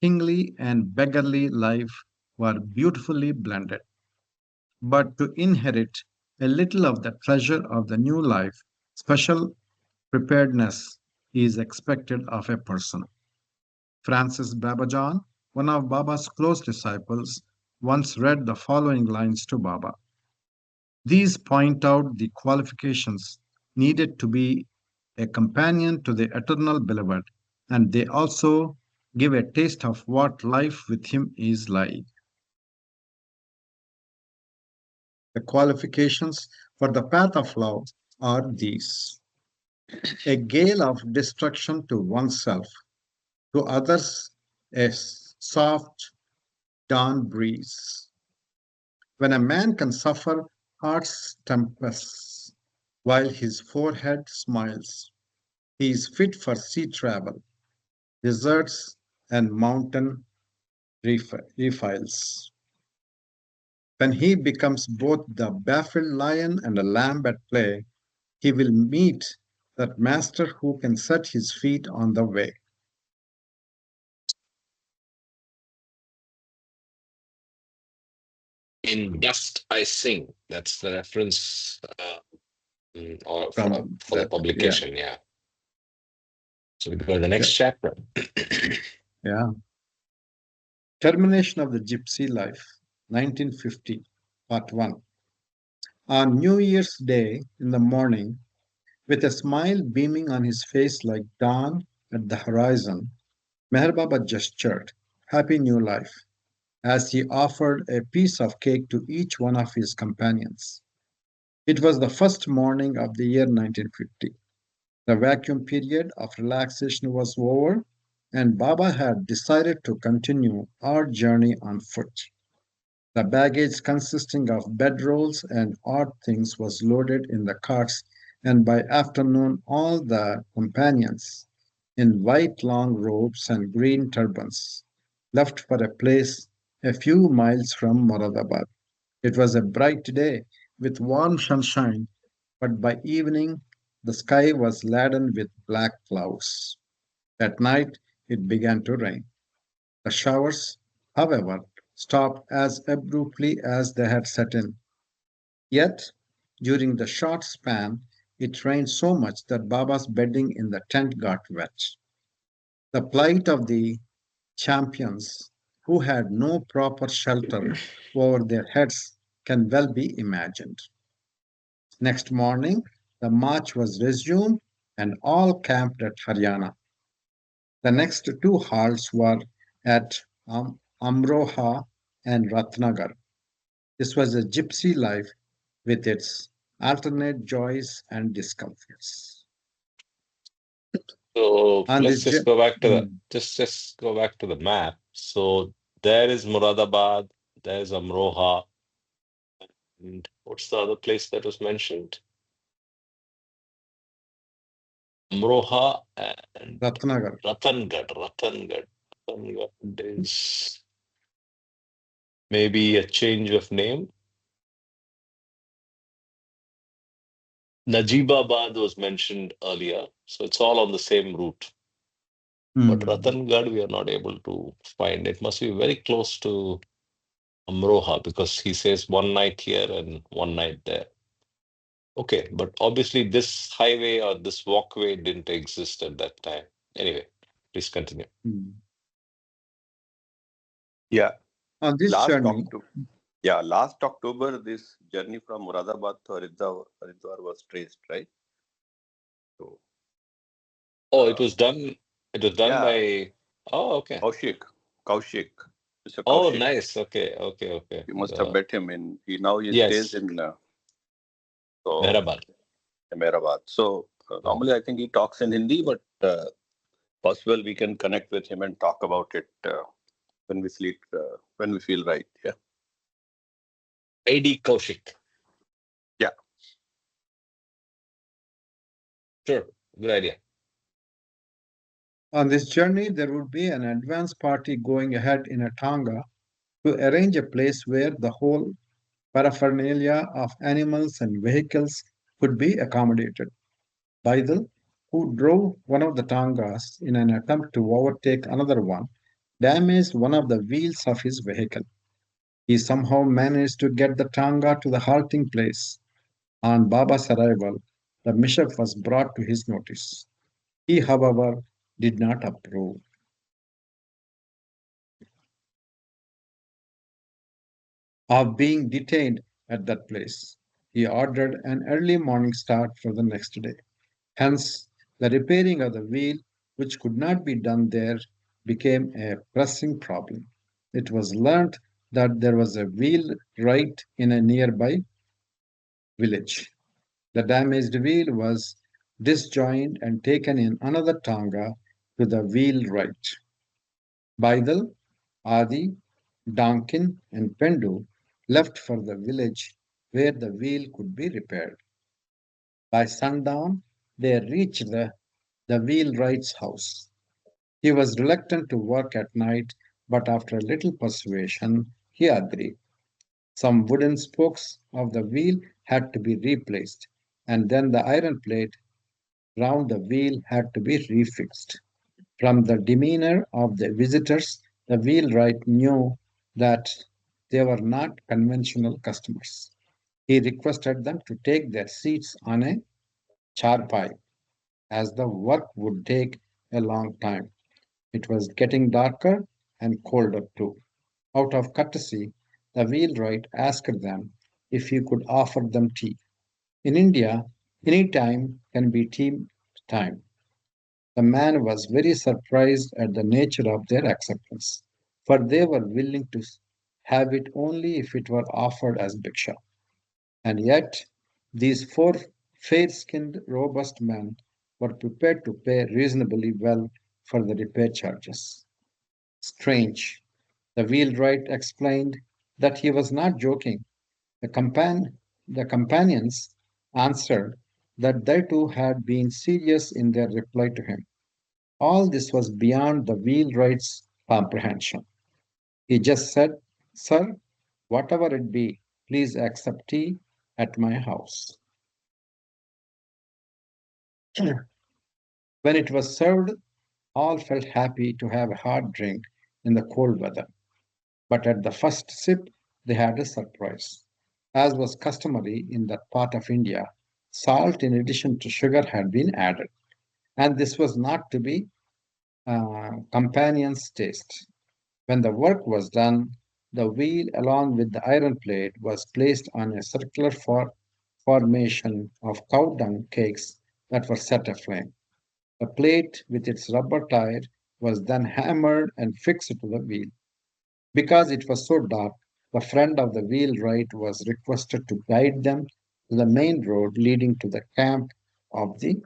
kingly and beggarly life were beautifully blended. But to inherit a little of the treasure of the new life, special preparedness is expected of a person. Francis Babajan, one of Baba's close disciples, once read the following lines to Baba. These point out the qualifications needed to be a companion to the eternal beloved, and they also give a taste of what life with him is like. The qualifications for the path of love are these: a gale of destruction to oneself, to others, a soft dawn breeze. When a man can suffer heart's tempests while his forehead smiles, he is fit for sea travel, deserts, and mountain refiles. When he becomes both the baffled lion and a lamb at play, he will meet that master who can set his feet on the way. In dust I sing. That's the reference or From for the that, yeah, publication. Yeah. So we go to the yeah, next chapter. yeah. Termination of the Gypsy Life, 1950, Part 1. On New Year's Day in the morning, with a smile beaming on his face like dawn at the horizon, Meher Baba gestured, "Happy New Life," as he offered a piece of cake to each one of his companions. It was the first morning of the year 1950. The vacuum period of relaxation was over, and Baba had decided to continue our journey on foot. The baggage consisting of bedrolls and odd things was loaded in the carts, and by afternoon all the companions, in white long robes and green turbans, left for a place a few miles from Moradabad. It was a bright day with warm sunshine, but by evening the sky was laden with black clouds. At night it began to rain. The showers, however, stopped as abruptly as they had set in. Yet, during the short span, it rained so much that Baba's bedding in the tent got wet. The plight of the champions who had no proper shelter over their heads can well be imagined. Next morning, the march was resumed and all camped at Haryana. The next two halts were at Amroha and Ratnagar. This was a gypsy life with its alternate joys and discomforts. So On let's this just go back to the mm, just go back to the map. So there is Muradabad, there's Amroha, and what's the other place that was mentioned? Amroha and Ratnagar. Ratangad. Ratangad is maybe a change of name. Najibabad was mentioned earlier, so it's all on the same route. But Mm, Ratangad, we are not able to find. It must be very close to Amroha because he says one night here and one night there. Okay, but obviously this highway or this walkway didn't exist at that time. Anyway, please continue. mm. Yeah, On this last journey, October. Yeah, last October, this journey from Moradabad to Haridwar was traced, right? So, Oh, uh, it was done yeah, by, oh, okay. Kaushik, Mr. Oh, Kaushik. nice. Okay. You must have met him in. He stays Yes, in so Mehrabad. Ahmedabad. So Yeah. normally I think he talks in Hindi, but possible we can connect with him and talk about it when we feel right. Yeah, AD Kaushik. yeah. Sure, good idea. on this journey, there would be an advance party going ahead in a tanga to arrange a place where the whole paraphernalia of animals and vehicles could be accommodated. Baidal, who drove one of the tangas in an attempt to overtake another one, damaged one of the wheels of his vehicle. He somehow managed to get the tanga to the halting place. On Baba's arrival, the mishap was brought to his notice. He, however, did not approve of being detained at that place. He ordered an early morning start for the next day. Hence, the repairing of the wheel, which could not be done there, became a pressing problem. It was learnt that there was a wheel right in a nearby village. The damaged wheel was disjointed and taken in another tanga to the wheelwright. Baidal, Adi, Donkin, and Pendu left for the village where the wheel could be repaired. By sundown, they reached the wheelwright's house. He was reluctant to work at night, but after a little persuasion, he agreed. Some wooden spokes of the wheel had to be replaced, and then the iron plate round the wheel had to be refixed. From the demeanor of the visitors, the wheelwright knew that they were not conventional customers. He requested them to take their seats on a charpai, as the work would take a long time. It was getting darker and colder too. Out of courtesy, the wheelwright asked them if he could offer them tea. In India, any time can be tea time. The man was very surprised at the nature of their acceptance, for they were willing to have it only if it were offered as bhiksha. And yet, these four fair skinned, robust men were prepared to pay reasonably well for the repair charges. Strange. The wheelwright explained that he was not joking. The, the companions answered that they too had been serious in their reply to him. All this was beyond the wheelwright's comprehension. He just said, "Sir, whatever it be, please accept tea at my house." When it was served, all felt happy to have a hot drink in the cold weather. But at the first sip, they had a surprise. As was customary in that part of India, salt in addition to sugar had been added, and this was not to be companions' taste. When the work was done, the wheel, along with the iron plate, was placed on a circular formation of cow dung cakes that were set aflame. The plate, with its rubber tire, was then hammered and fixed to the wheel. Because it was so dark, the friend of the wheelwright was requested to guide them to the main road leading to the camp of the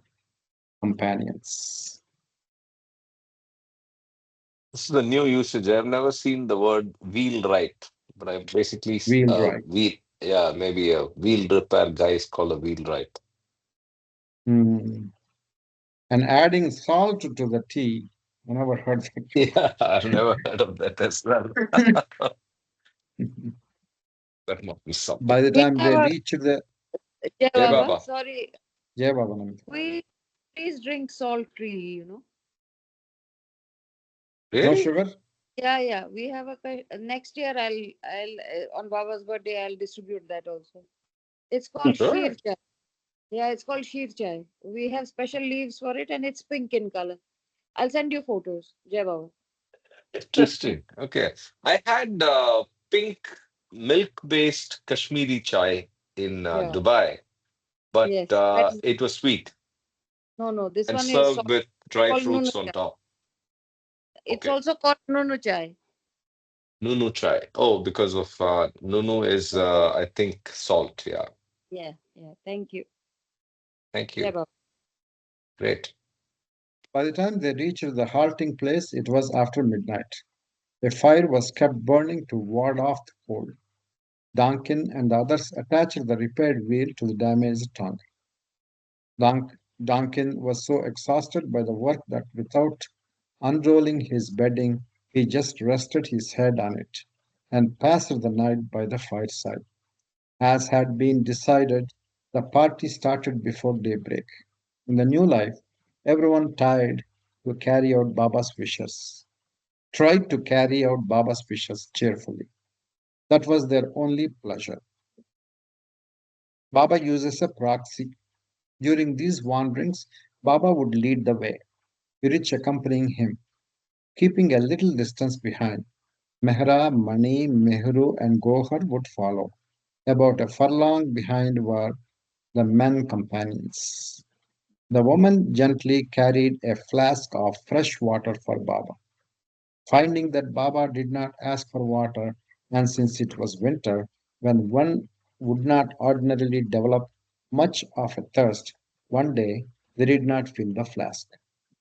companions. This is a new usage. I've never seen the word wheelwright, but I basically Wheelwright. wheel. Yeah, maybe a wheel repair guy is called a wheelwright. Hmm. And adding salt to the tea. I never heard Yeah, I've never heard of that as well. that. That must be something. By the We time have they a reached the Jai Hey, Baba. Baba. Sorry, Jai Baba Namita. we please drink salt tea. No Really? sugar? Yeah. We have next year. I'll on Baba's birthday. I'll distribute that also. It's called Sure. sheer chai. Yeah, it's called sheer chai. We have special leaves for it, and it's pink in color. I'll send you photos, Jai Baba. Interesting. Okay. I had pink milk-based Kashmiri chai in Yeah. Dubai, but Yes. That is it was sweet no. This and one is served with dry called nunu fruits on chai. top. It's Okay. also called nunu chai. Nunu chai. Oh, because of Nunu is, I think, salt. Yeah. Yeah. Thank you, Thank Jai you. Baba. Great. By the time they reached the halting place, it was after midnight. A fire was kept burning to ward off the cold. Duncan and the others attached the repaired wheel to the damaged tongue. Duncan was so exhausted by the work that without unrolling his bedding, he just rested his head on it and passed the night by the fireside. As had been decided, the party started before daybreak. In the new life, everyone tried to carry out Baba's wishes cheerfully. That was their only pleasure. Baba uses a proxy. During these wanderings, Baba would lead the way, Pirich accompanying him, keeping a little distance behind. Mehra, Mani, Mehru, and Gohar would follow. About a furlong behind were the men companions. The woman gently carried a flask of fresh water for Baba. Finding that Baba did not ask for water, and since it was winter, when one would not ordinarily develop much of a thirst, one day they did not fill the flask.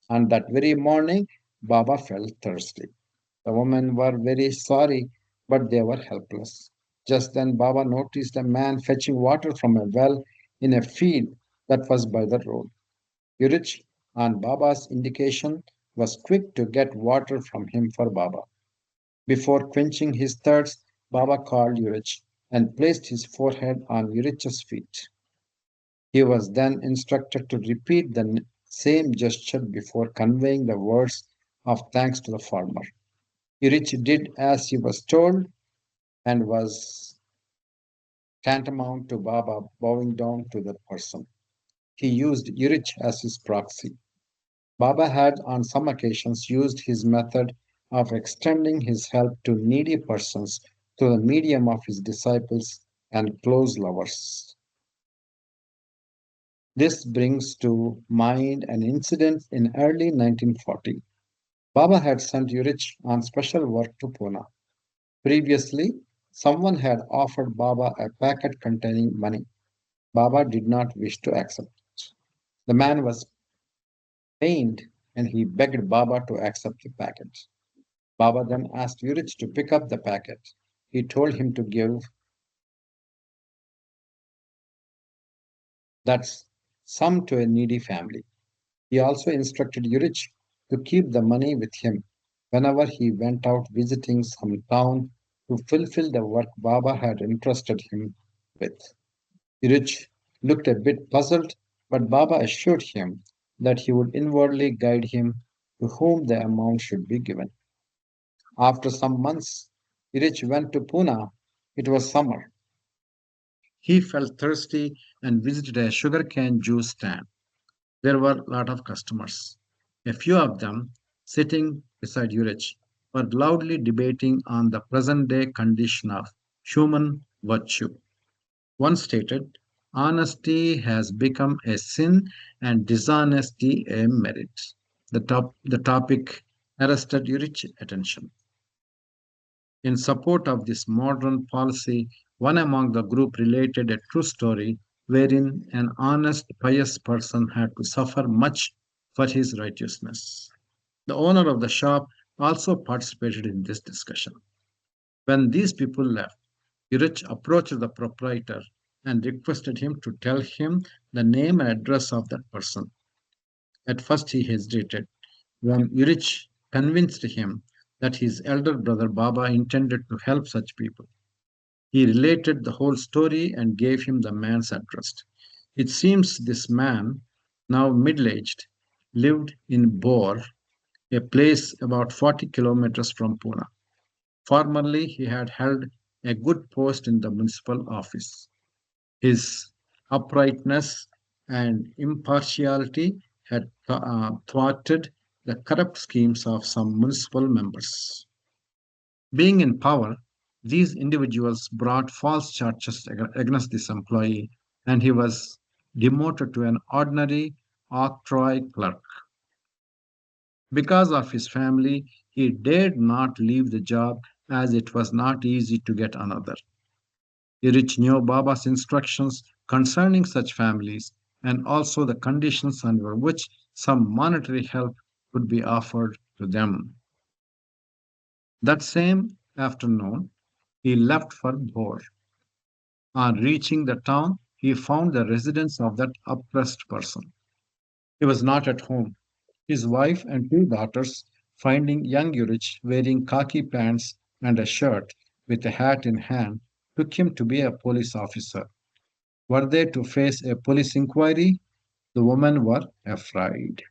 On that very morning, Baba felt thirsty. The women were very sorry, but they were helpless. Just then, Baba noticed a man fetching water from a well in a field that was by the road. Yurich, on Baba's indication, was quick to get water from him for Baba. Before quenching his thirst, Baba called Yurich and placed his forehead on Yurich's feet. He was then instructed to repeat the same gesture before conveying the words of thanks to the farmer. Yurich did as he was told and was tantamount to Baba bowing down to the person. He used Yurich as his proxy. Baba had on some occasions used his method of extending his help to needy persons through the medium of his disciples and close lovers. This brings to mind an incident in early 1940. Baba had sent Urich on special work to Pune. Previously, someone had offered Baba a packet containing money. Baba did not wish to accept it. The man was pained and he begged Baba to accept the packet. Baba then asked Urich to pick up the packet. He told him to give that sum to a needy family. He also instructed Urich to keep the money with him whenever he went out visiting some town to fulfill the work Baba had entrusted him with. Urich looked a bit puzzled, but Baba assured him that he would inwardly guide him to whom the amount should be given. After some months, Urich went to Pune. It was summer. He felt thirsty and visited a sugarcane juice stand. There were a lot of customers. A few of them, sitting beside Urich, were loudly debating on the present day condition of human virtue. One stated, honesty has become a sin and dishonesty a merit. The topic arrested Urich's attention. In support of this modern policy, one among the group related a true story wherein an honest, pious person had to suffer much for his righteousness. The owner of the shop also participated in this discussion. When these people left, Urich approached the proprietor and requested him to tell him the name and address of that person. At first, he hesitated. When Urich convinced him that his elder brother Baba intended to help such people, he related the whole story and gave him the man's address. It seems this man, now middle aged, lived in Bor, a place about 40 kilometers from Pune. Formerly, he had held a good post in the municipal office. His uprightness and impartiality had thwarted the corrupt schemes of some municipal members. Being in power, these individuals brought false charges against this employee, and he was demoted to an ordinary octroi clerk. Because of his family, he dared not leave the job as it was not easy to get another. Irich knew Baba's instructions concerning such families and also the conditions under which some monetary help would be offered to them. That same afternoon, he left for Bhor. On reaching the town, he found the residence of that oppressed person. He was not at home. His wife and two daughters, finding young Urich wearing khaki pants and a shirt with a hat in hand, took him to be a police officer. Were they to face a police inquiry? The women were afraid.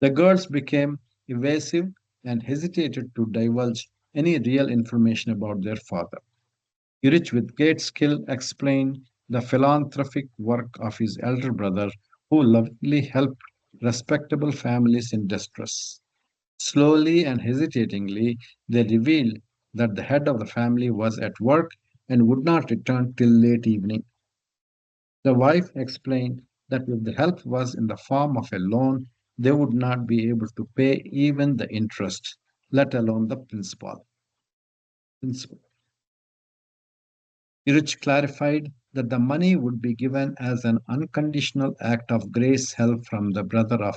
The girls became evasive and hesitated to divulge any real information about their father. Urich, with great skill, explained the philanthropic work of his elder brother, who lovingly helped respectable families in distress. Slowly and hesitatingly, they revealed that the head of the family was at work and would not return till late evening. The wife explained that if the help was in the form of a loan, they would not be able to pay even the interest, let alone the principal. Irich clarified that the money would be given as an unconditional act of grace help from the brother of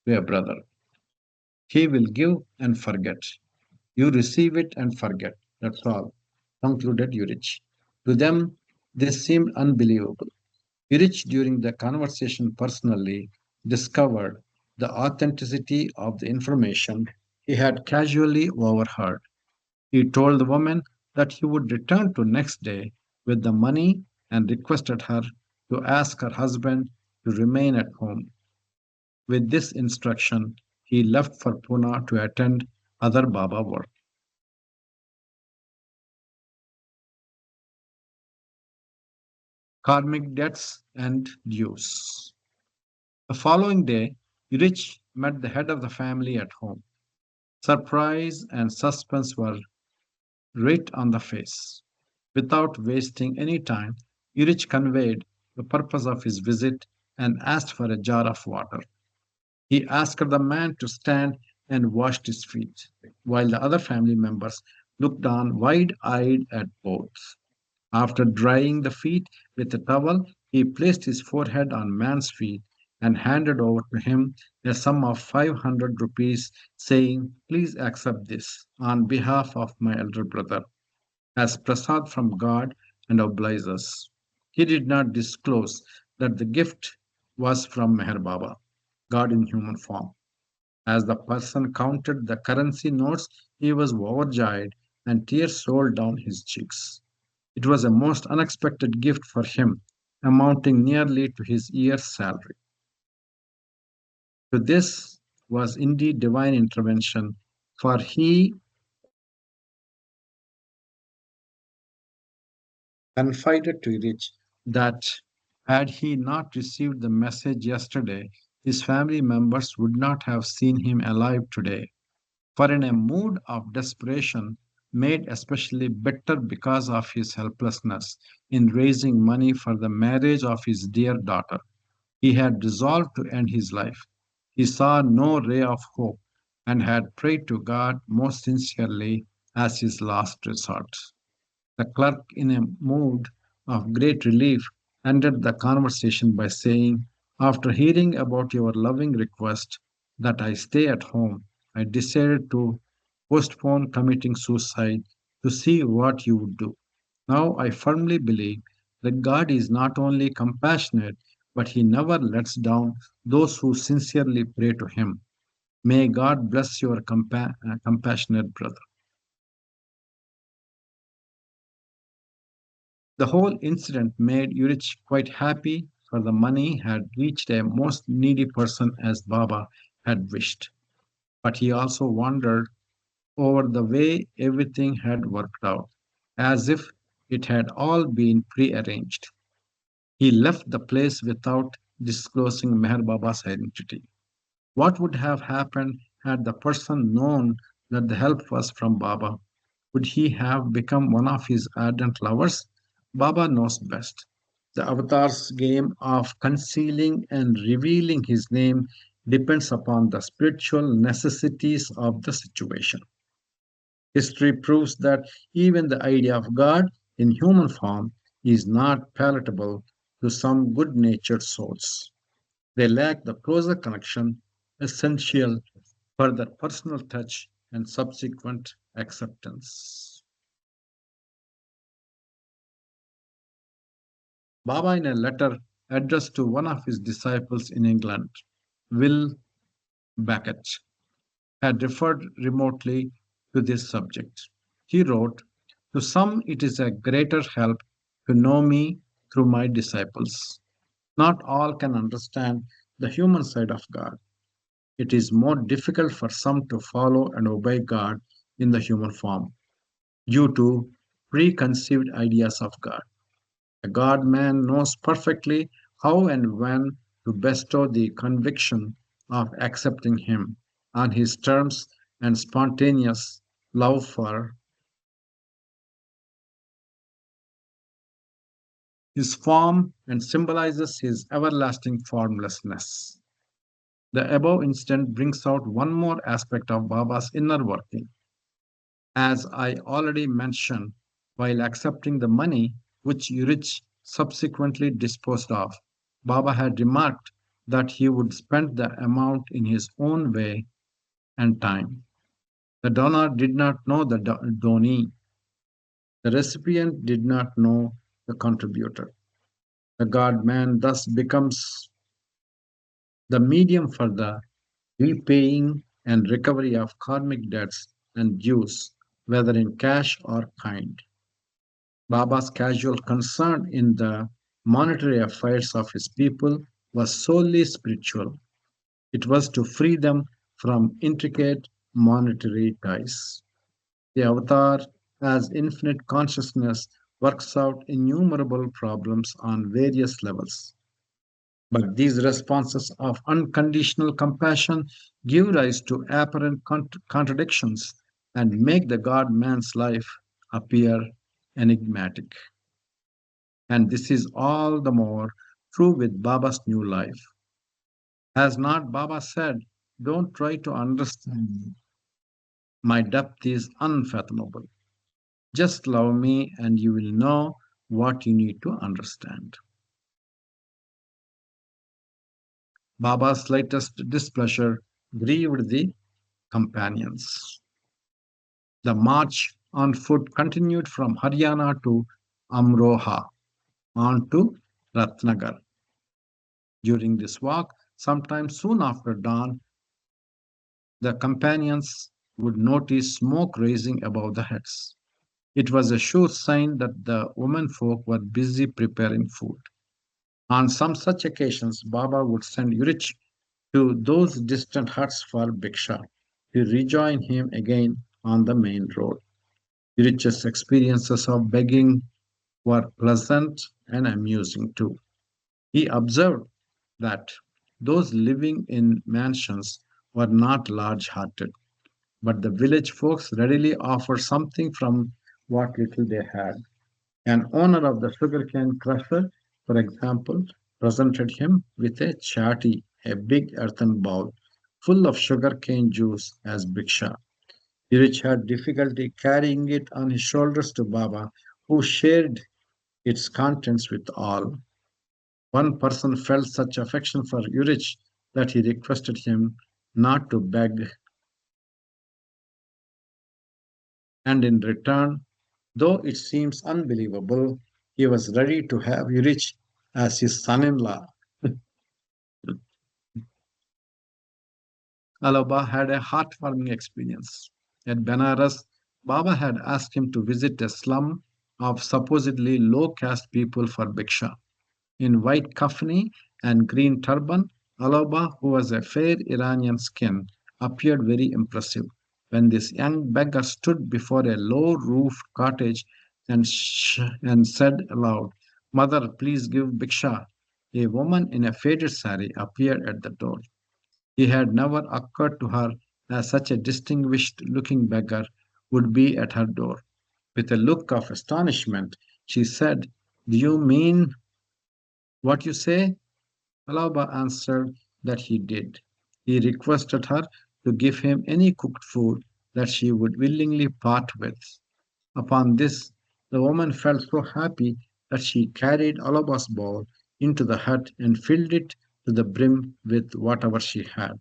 their brother. He will give and forget. You receive it and forget. That's all, concluded Urich. To them, this seemed unbelievable. Urich, during the conversation personally, discovered the authenticity of the information he had casually overheard. He told the woman that he would return to next day with the money and requested her to ask her husband to remain at home. With this instruction, he left for Pune to attend other Baba work. Karmic debts and dues. The following day, Urich met the head of the family at home. Surprise and suspense were writ on the face. Without wasting any time, Urich conveyed the purpose of his visit and asked for a jar of water. He asked the man to stand and washed his feet, while the other family members looked on wide eyed at both. After drying the feet with a towel, he placed his forehead on man's feet and handed over to him a sum of 500 rupees, saying, "Please accept this on behalf of my elder brother as prasad from God and oblige us." He did not disclose that the gift was from Meher Baba, God in human form. As the person counted the currency notes, he was overjoyed and tears rolled down his cheeks. It was a most unexpected gift for him, amounting nearly to his year's salary. To this was indeed divine intervention, for he confided to Rich that had he not received the message yesterday, his family members would not have seen him alive today. For in a mood of desperation, made especially bitter because of his helplessness in raising money for the marriage of his dear daughter, he had resolved to end his life. He saw no ray of hope and had prayed to God most sincerely as his last resort. The clerk, in a mood of great relief, ended the conversation by saying, "After hearing about your loving request that I stay at home, I decided to postpone committing suicide to see what you would do. Now I firmly believe that God is not only compassionate, but He never lets down those who sincerely pray to Him. May God bless your compassionate brother." The whole incident made Urich quite happy, for the money had reached a most needy person as Baba had wished. But he also wondered over the way everything had worked out, as if it had all been prearranged. He left the place without disclosing Meher Baba's identity. What would have happened had the person known that the help was from Baba? Would he have become one of his ardent lovers? Baba knows best. The avatar's game of concealing and revealing his name depends upon the spiritual necessities of the situation. History proves that even the idea of God in human form is not palatable to some good natured souls. They lack the closer connection essential for their personal touch and subsequent acceptance. Baba, in a letter addressed to one of his disciples in England, Will Beckett, had referred remotely to this subject. He wrote, "To some it is a greater help to know me through my disciples. Not all can understand the human side of God. It is more difficult for some to follow and obey God in the human form due to preconceived ideas of God. A God man knows perfectly how and when to bestow the conviction of accepting Him on His terms and spontaneous love for His form and symbolizes His everlasting formlessness." The above incident brings out one more aspect of Baba's inner working. As I already mentioned, while accepting the money which Urich subsequently disposed of, Baba had remarked that he would spend the amount in his own way and time. The donor did not know the donee. The recipient did not know the contributor. The God man thus becomes the medium for the repaying and recovery of karmic debts and dues, whether in cash or kind. Baba's casual concern in the monetary affairs of his people was solely spiritual. It was to free them from intricate monetary ties. The avatar, as infinite consciousness, works out innumerable problems on various levels. But these responses of unconditional compassion give rise to apparent contradictions and make the God man's life appear enigmatic. And this is all the more true with Baba's new life. Has not Baba said, don't try to understand me. My depth is unfathomable. Just love me and you will know what you need to understand. Baba's slightest displeasure grieved the companions. The march on foot continued from Haryana to Amroha on to Ratnagar. During this walk, sometime soon after dawn, the companions would notice smoke rising above the heads. It was a sure sign that the womenfolk were busy preparing food. On some such occasions, Baba would send Urich to those distant huts for Bhiksha to rejoin him again on the main road. Urich's experiences of begging were pleasant and amusing too. He observed that those living in mansions were not large hearted, but the village folks readily offered something from what little they had. An owner of the sugarcane crusher, for example, presented him with a chati, a big earthen bowl full of sugarcane juice as bhiksha. Rich had difficulty carrying it on his shoulders to Baba, who shared its contents with all. One person felt such affection for Urich that he requested him not to beg, and in return, though it seems unbelievable, he was ready to have Urich as his son in law. Aloba had a heartwarming experience. At Benares, Baba had asked him to visit a slum of supposedly low caste people for bhiksha. In white kafni and green turban, Aloba, who was a fair Iranian skin, appeared very impressive. When this young beggar stood before a low roofed cottage and said aloud, Mother, please give bhiksha, a woman in a faded sari appeared at the door. It had never occurred to her that such a distinguished looking beggar would be at her door. With a look of astonishment, she said, Do you mean what you say? Alaba answered that he did. He requested her to give him any cooked food that she would willingly part with. Upon this, the woman felt so happy that she carried Alaba's bowl into the hut and filled it to the brim with whatever she had.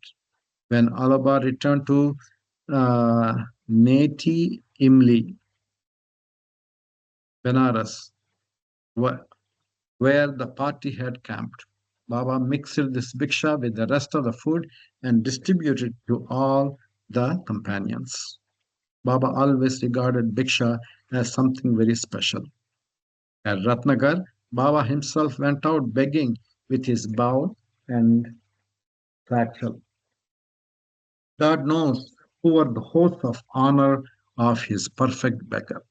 When Alaba returned to Neti Imli, Benares, where the party had camped, Baba mixed this bhiksha with the rest of the food and distributed it to all the companions. Baba always regarded bhiksha as something very special. At Ratnagar, Baba himself went out begging with his bow and satchel. God knows who were the hosts of honor of his perfect beggar.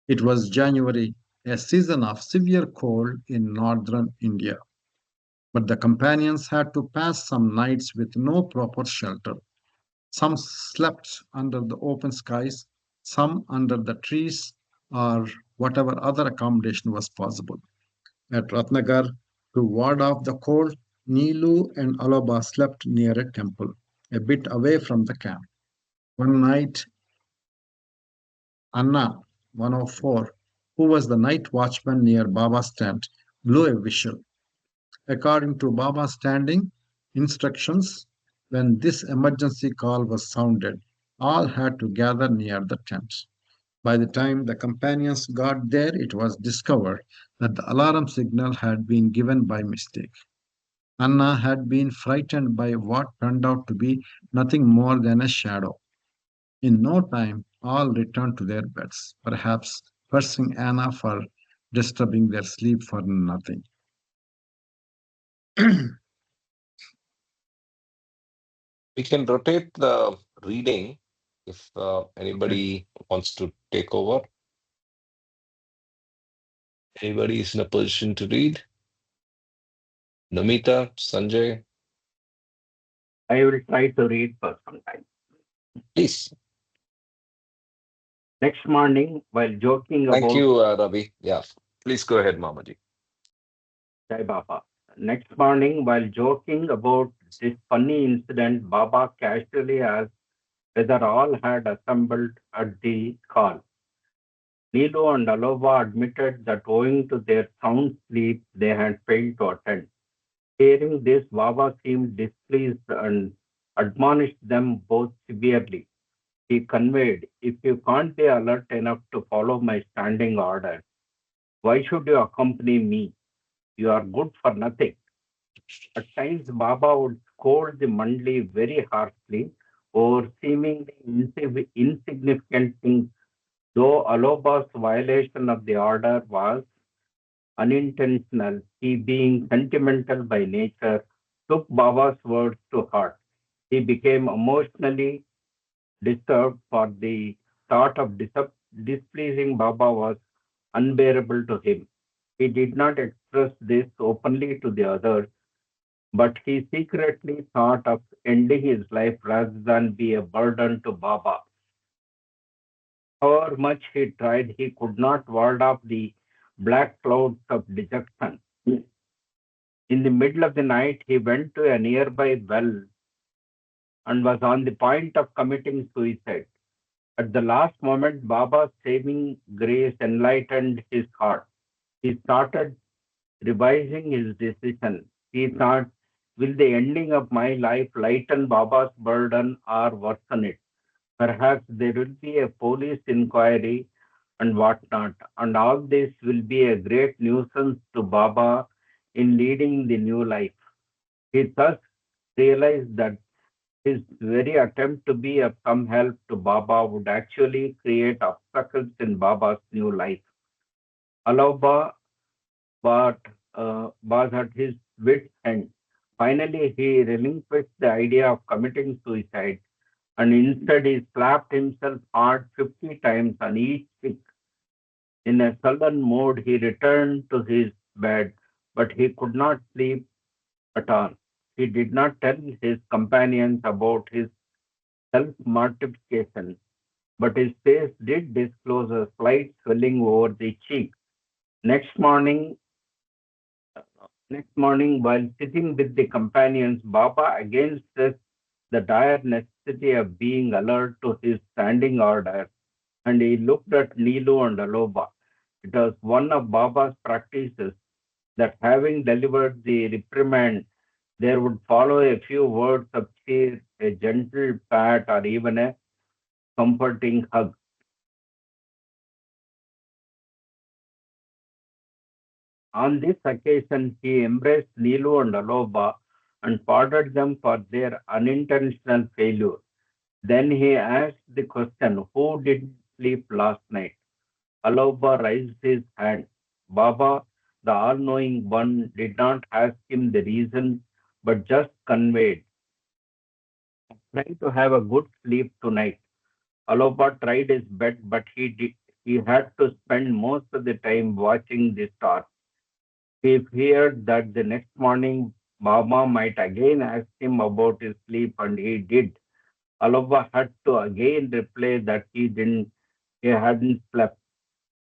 It was January, a season of severe cold in northern India, but the companions had to pass some nights with no proper shelter. Some slept under the open skies, some under the trees, or whatever other accommodation was possible. At Ratnagar, to ward off the cold, Nilu and Aloba slept near a temple, a bit away from the camp. One night, Anna, 104, who was the night watchman near Baba's tent, blew a whistle. According to Baba's standing instructions, when this emergency call was sounded, all had to gather near the tent. By the time the companions got there, it was discovered that the alarm signal had been given by mistake. Anna had been frightened by what turned out to be nothing more than a shadow. In no time, all returned to their beds, perhaps cursing Anna for disturbing their sleep for nothing. We can rotate the reading if Okay. anybody wants to take over. Anybody is in a position to read? Namita, Sanjay, I will try to read for some time. please. Next morning, while joking Thank about you, Ravi. Yeah, please go ahead, Mamaji. Jai Baba. Next morning, while joking about this funny incident, Baba casually asked whether all had assembled at the call. Nilu and Aloba admitted that owing to their sound sleep, they had failed to attend. Hearing this, Baba seemed displeased and admonished them both severely. He conveyed, if you can't be alert enough to follow my standing order, why should you accompany me? You are good for nothing. At times, Baba would scold the Mandli very harshly over seemingly insignificant things, though Aloba's violation of the order was unintentional. He, being sentimental by nature, took Baba's words to heart. He became emotionally disturbed, for the thought of displeasing Baba was unbearable to him. He did not express this openly to the others, but he secretly thought of ending his life rather than be a burden to Baba. However much he tried, he could not ward off the black clouds of dejection. In the middle of the night, he went to a nearby well and was on the point of committing suicide. At the last moment, Baba's saving grace enlightened his heart. He started revising his decision. He thought, will the ending of my life lighten Baba's burden or worsen it? Perhaps there will be a police inquiry and whatnot, and all this will be a great nuisance to Baba in leading the new life. He thus realized that his very attempt to be of some help to Baba would actually create obstacles in Baba's new life. Alauba but was at his wit's end. Finally, he relinquished the idea of committing suicide and instead he slapped himself hard 50 times on each cheek. In a sullen mood, he returned to his bed, but he could not sleep at all. He did not tell his companions about his self mortification, but his face did disclose a slight swelling over the cheek. Next morning, Next morning, while sitting with the companions, Baba again stressed the dire necessity of being alert to his standing order, and he looked at Nilu and Aloba. It was one of Baba's practices that having delivered the reprimand, there would follow a few words of cheer, a gentle pat, or even a comforting hug. On this occasion, he embraced Nilu and Aloba and pardoned them for their unintentional failure. Then he asked the question, who didn't sleep last night? Aloba raised his hand. Baba, the all-knowing one, did not ask him the reason, but just conveyed, try to have a good sleep tonight. Aloba tried his best, but he had to spend most of the time watching the stars. He feared that the next morning Baba might again ask him about his sleep, and he did. Aloba had to again reply that he hadn't slept.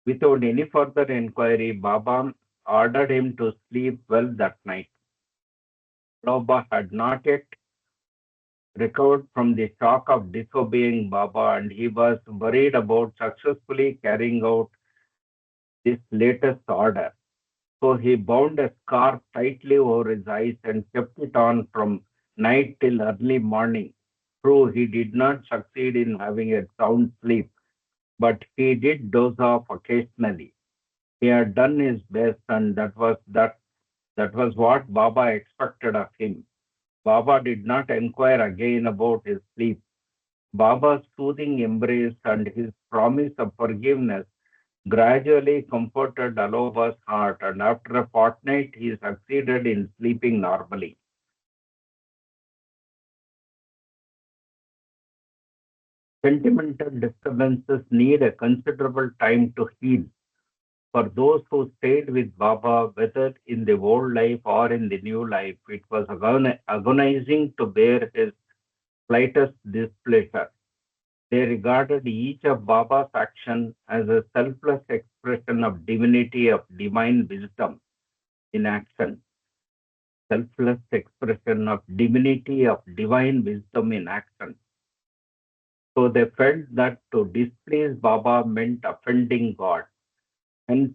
Without any further inquiry, Baba ordered him to sleep well that night. Aloba had not yet recovered from the shock of disobeying Baba, and he was worried about successfully carrying out this latest order. So he bound a scarf tightly over his eyes and kept it on from night till early morning. True, he did not succeed in having a sound sleep, but he did doze off occasionally. He had done his best, and that was what Baba expected of him. Baba did not inquire again about his sleep. Baba's soothing embrace and his promise of forgiveness gradually comforted Aloba's heart, and after a fortnight, he succeeded in sleeping normally. Sentimental disturbances need a considerable time to heal. For those who stayed with Baba, whether in the old life or in the new life, it was agonizing to bear his slightest displeasure. They regarded each of Baba's action as a selfless expression of divinity, of divine wisdom in action. Selfless expression of divinity, of divine wisdom in action. So they felt that to displease Baba meant offending God. And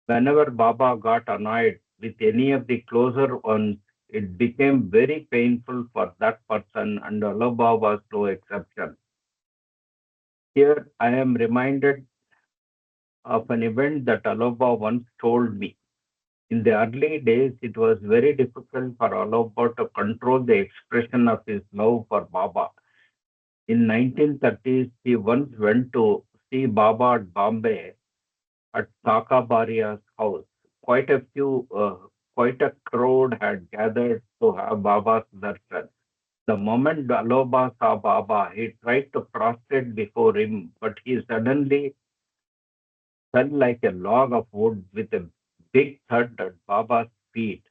whenever Baba got annoyed with any of the closer ones, it became very painful for that person, and Allah was no exception. Here I am reminded of an event that Aloba once told me. In the early days, it was very difficult for Aloba to control the expression of his love for Baba. In 1930s, he once went to see Baba at Bombay at Sakabaria's house. Quite a crowd had gathered to have Baba's darshan. The moment Aloba saw Baba, he tried to prostrate before him, but he suddenly fell like a log of wood with a big thud at Baba's feet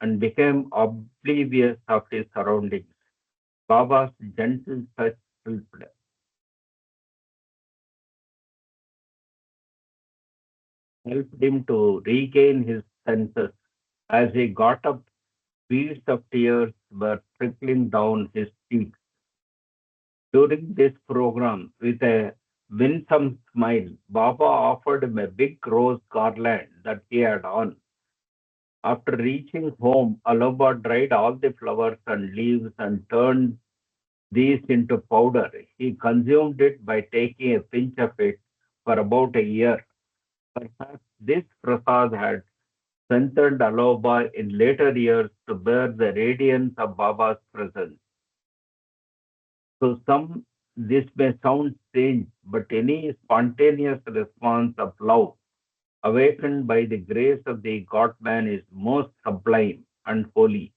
and became oblivious of his surroundings. Baba's gentle touch helped him to regain his senses. As he got up, beads of tears were trickling down his cheeks. During this program, with a winsome smile, Baba offered him a big rose garland that he had on. After reaching home, Aloba dried all the flowers and leaves and turned these into powder. He consumed it by taking a pinch of it for about a year. Perhaps this prasad had strengthened Aloba in later years to bear the radiance of Baba's presence. To some, this may sound strange, but any spontaneous response of love awakened by the grace of the God-man is most sublime and holy.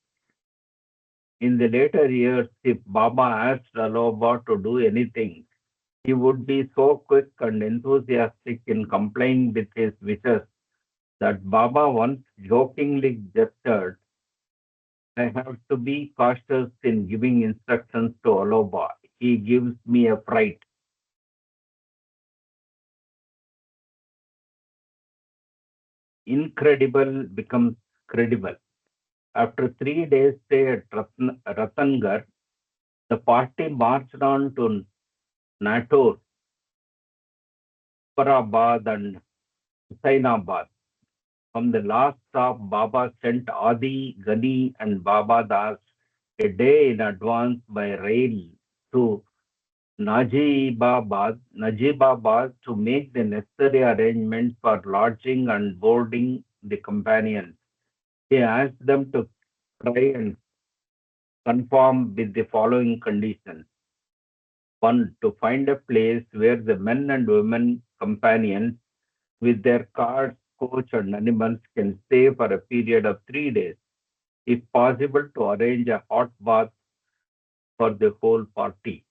In the later years, if Baba asked Aloba to do anything, he would be so quick and enthusiastic in complying with his wishes that Baba once jokingly gestured, I have to be cautious in giving instructions to Aloba. He gives me a fright. Incredible becomes credible. After 3 days stay at Ratangarh, the party marched on to Natur, Moradabad and Husainabad. From the last stop, Baba sent Adi, Gani and Baba Das a day in advance by rail to Najibabad to make the necessary arrangements for lodging and boarding the companions. He asked them to try and conform with the following conditions. One, to find a place where the men and women companions with their carts, coach and animals can stay for a period of 3 days. If possible, to arrange a hot bath for the whole party.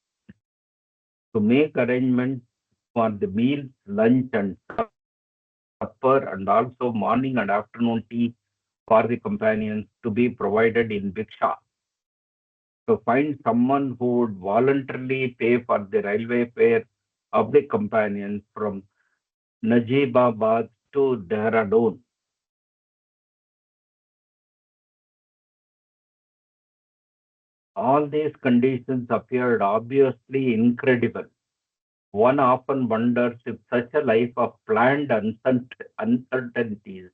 To make arrangements for the meals, lunch and supper and also morning and afternoon tea for the companions to be provided in Bhiksha. To find someone who would voluntarily pay for the railway fare of the companions from Najibabad to Dehradun. All these conditions appeared obviously incredible. One often wonders if such a life of planned uncertainties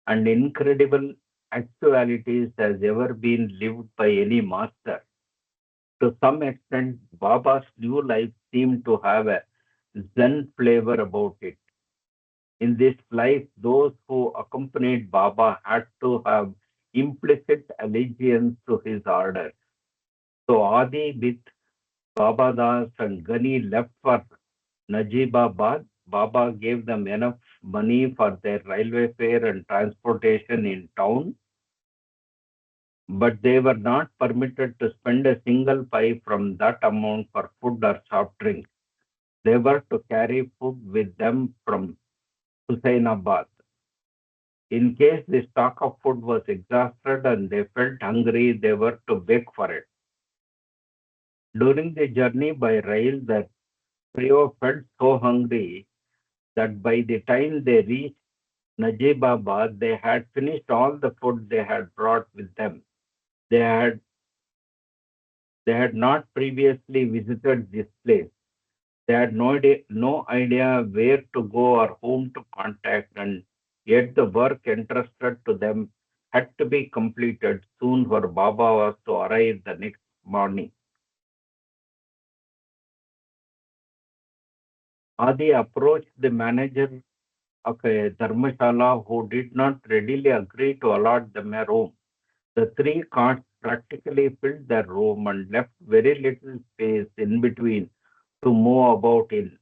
and incredible actualities has ever been lived by any master. To some extent, Baba's new life seemed to have a Zen flavor about it. In this life, those who accompanied Baba had to have implicit allegiance to his order. So Adi with Baba Das and Gani left for Najibabad. Baba gave them enough money for their railway fare and transportation in town, but they were not permitted to spend a single pipe from that amount for food or soft drinks. They were to carry food with them from Husainabad. In case the stock of food was exhausted and they felt hungry, they were to beg for it. During the journey by rail, the trio felt so hungry that by the time they reached Najibabad, they had finished all the food they had brought with them. They had they had not previously visited this place. They had no idea where to go or whom to contact, and yet the work entrusted to them had to be completed soon, for Baba was to arrive the next morning. Adi approached the manager of a dharmashala, who did not readily agree to allot them a room. The three carts practically filled their room and left very little space in between to move about in.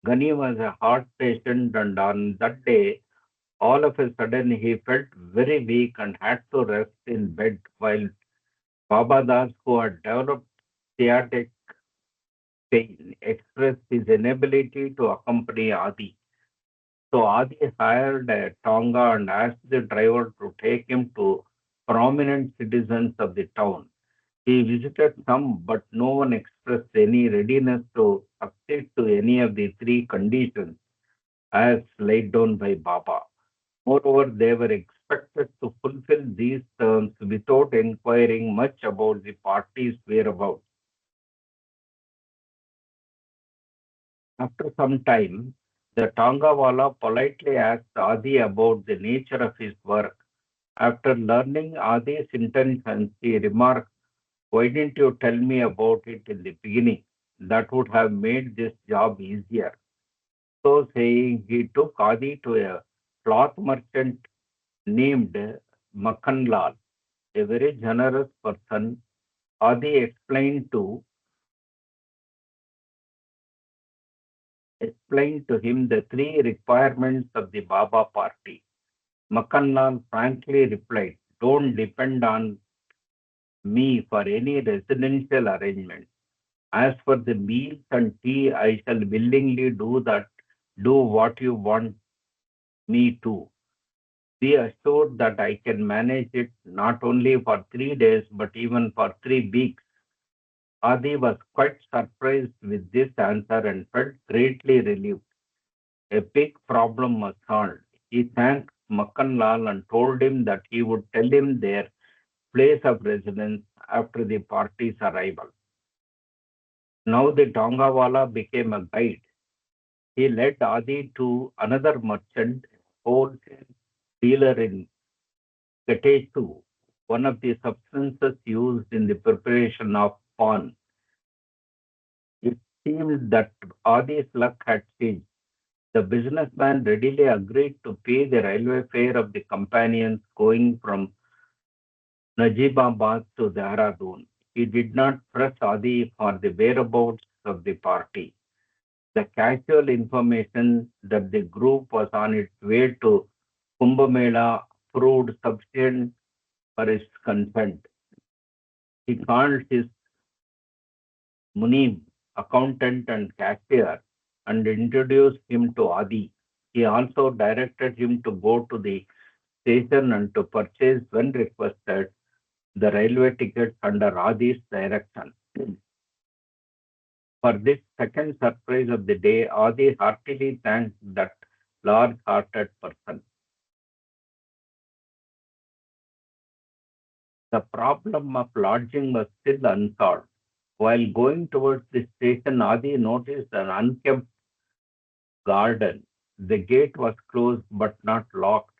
Gani was a heart patient, and on that day, all of a sudden, he felt very weak and had to rest in bed, while Baba Das, who had developed sciatic pain, expressed his inability to accompany Adi. So Adi hired a Tonga and asked the driver to take him to prominent citizens of the town. He visited some, but no one expressed any readiness to accede to any of the three conditions as laid down by Baba. Moreover, they were expected to fulfill these terms without inquiring much about the party's whereabouts. After some time, the Tangawala politely asked Adi about the nature of his work. After learning Adi's intentions, he remarked, "Why didn't you tell me about it in the beginning? That would have made this job easier." So saying, he took Adi to a cloth merchant named Makhanlal, a very generous person. Adi explained to him the three requirements of the Baba party. Makhanlal frankly replied, "Don't depend on me for any residential arrangement. As for the meals and tea, I shall willingly do what you want me to. Be assured that I can manage it not only for 3 days but even for 3 weeks." Adi was quite surprised with this answer and felt greatly relieved. A big problem was solved. He thanked Makhanlal and told him that he would tell him their place of residence after the party's arrival. Now the Dongawala became a guide. He led Adi to another merchant, wholesale dealer in Gatesu, one of the substances used in the preparation of pawn. It seemed that Adi's luck had changed. The businessman readily agreed to pay the railway fare of the companions going from Najibabad to Dehradun. He did not press Adi for the whereabouts of the party. The casual information that the group was on its way to Kumbh Mela proved sufficient for his consent. He called his Munim, accountant and cashier, and introduced him to Adi. He also directed him to go to the station and to purchase, when requested, the railway tickets under Adi's direction. For this second surprise of the day, Adi heartily thanked that large-hearted person. The problem of lodging was still unsolved. While going towards the station, Adi noticed an unkempt garden. The gate was closed but not locked.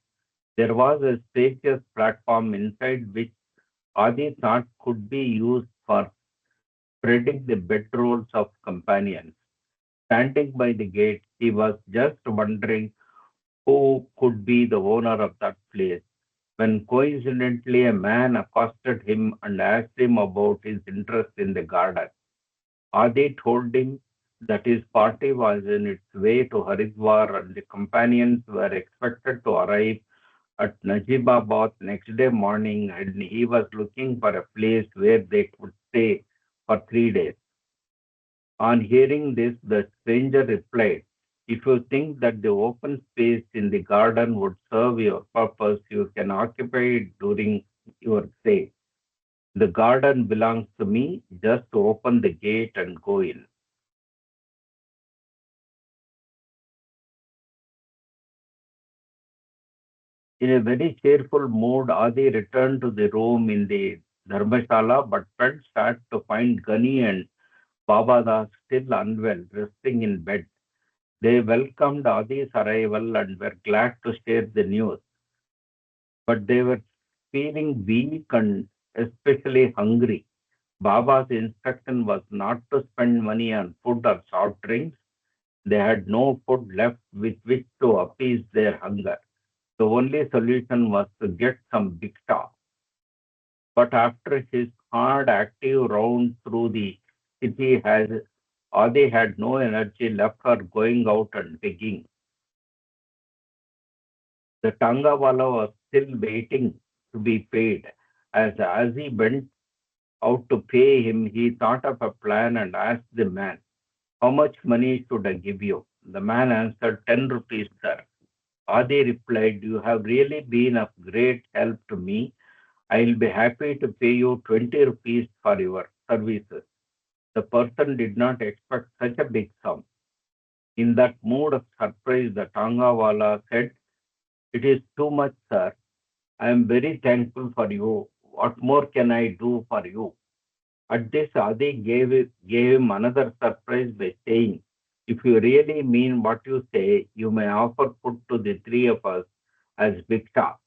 There was a spacious platform inside which Adi thought could be used for spreading the bedrolls of companions. Standing by the gate, he was just wondering who could be the owner of that place, when coincidentally a man accosted him and asked him about his interest in the garden. Adi told him that his party was in its way to Haridwar and the companions were expected to arrive at Najibabad next day morning, and he was looking for a place where they could stay for 3 days. On hearing this, the stranger replied, "If you think that the open space in the garden would serve your purpose, you can occupy it during your stay. The garden belongs to me. Just open the gate and go in." In a very cheerful mood, Adi returned to the room in the Dharmashala, but felt sad to find Gani and Baba Das still unwell, resting in bed. They welcomed Adi's arrival and were glad to share the news, but they were feeling weak and especially hungry. Baba's instruction was not to spend money on food or soft drinks. They had no food left with which to appease their hunger. The only solution was to get some bhiksha. But after his hard, active round through the city, Adi had no energy left for going out and begging. The Tangawala was still waiting to be paid. As he went out to pay him, he thought of a plan and asked the man, "How much money should I give you?" The man answered, 10 rupees, sir. Adi replied, "You have really been of great help to me. I will be happy to pay you 20 rupees for your services." The person did not expect such a big sum. In that mood of surprise, the Tangawala said, "It is too much, sir. I am very thankful for you. What more can I do for you?" At this, Adi gave him another surprise by saying, "If you really mean what you say, you may offer food to the three of us as bhiksha."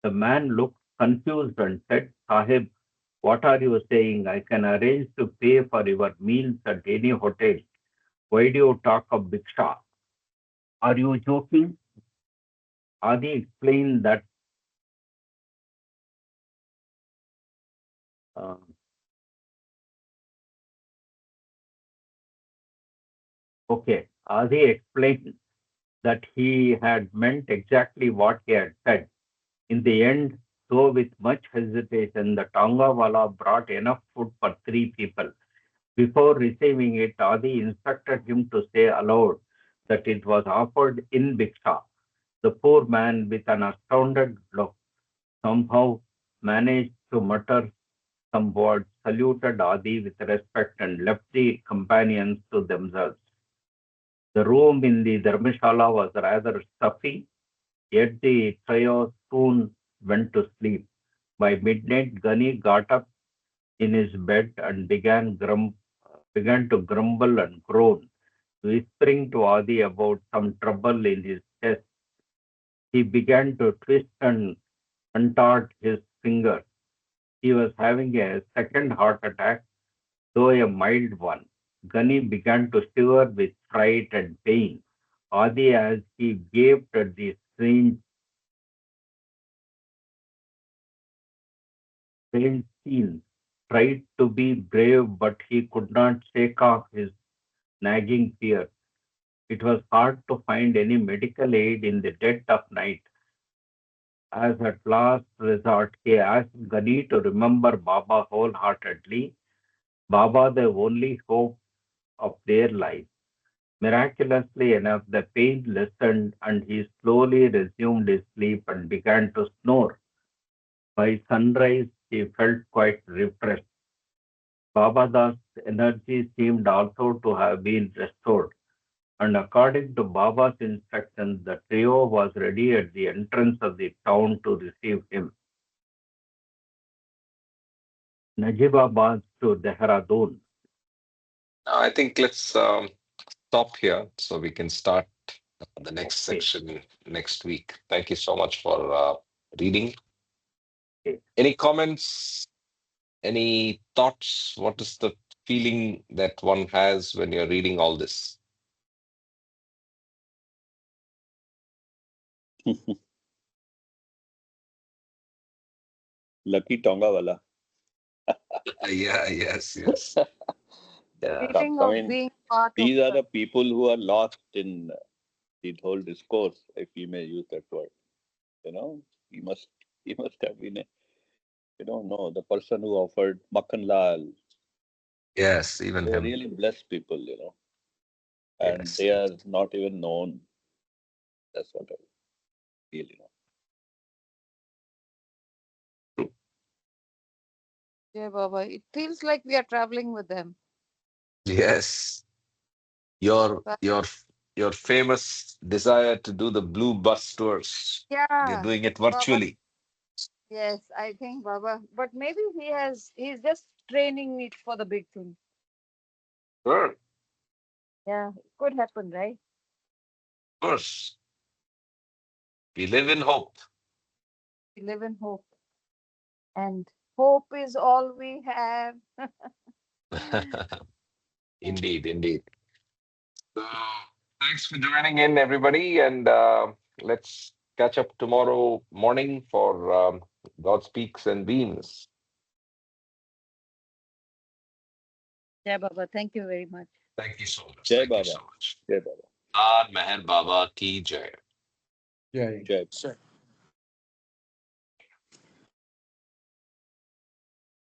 The man looked confused and said, "Sahib, what are you saying? I can arrange to pay for your meals at any hotel. Why do you talk of bhiksha? Are you joking?" Adi explained that uh, Adi explained that he had meant exactly what he had said. In the end, though with much hesitation, the Tangawala brought enough food for three people. Before receiving it, Adi instructed him to say aloud that it was offered in bhiksha. The poor man, with an astounded look, somehow managed to mutter some words, saluted Adi with respect, and left the companions to themselves. The room in the Dharmashala was rather stuffy, yet the trio soon went to sleep. By midnight, Gani got up in his bed and began to grumble and groan, whispering to Adi about some trouble in his chest. He began to twist and contort his fingers. He was having a second heart attack, though a mild one. Gani began to shiver with fright and pain. Adi, as he gaped at the strange scene, tried to be brave, but he could not shake off his nagging fear. It was hard to find any medical aid in the dead of night. As at last resort, he asked Gani to remember Baba wholeheartedly, Baba the only hope of their life. Miraculously enough, the pain lessened and he slowly resumed his sleep and began to snore. By sunrise, he felt quite refreshed. Baba's energy seemed also to have been restored, and according to Baba's instructions, the trio was ready at the entrance of the town to receive him. Najibabad to Dehradun. I think let's stop here so we can start the next Okay, section next week. Thank you so much for reading. okay. Any comments? Any thoughts? What is the feeling that one has when you're reading all this? Lucky Tongawala. Yeah, yes, yes. Yeah. Feeling I of mean, being part of these are the the people who are lost in the whole discourse, if we may use that word. You know, he must he must have been a, you don't know, the person who offered Makhan Lal. Yes, even They are him. really blessed people, and Yes, they yes. are not even known. That's what I feel. True. Jai Baba. It feels like we are traveling with them. Yes. Your But your your famous desire to do the blue bus tours. You're Yeah, doing it Baba. virtually. Yes, I think Baba. But maybe he's just training me for the big thing. Sure, of Yeah, could happen, right? course. We live in hope. We live in hope. And hope is all we have. Yeah. Indeed, indeed. So, thanks for joining in, everybody, and let's catch up tomorrow morning for God Speaks and Beams. Yeah, Baba. Thank you very much. Thank you so much. Jai Thank you Baba. so much. Jai Baba. Aar Meher Baba ki jai. Yeah. Jai. Sure.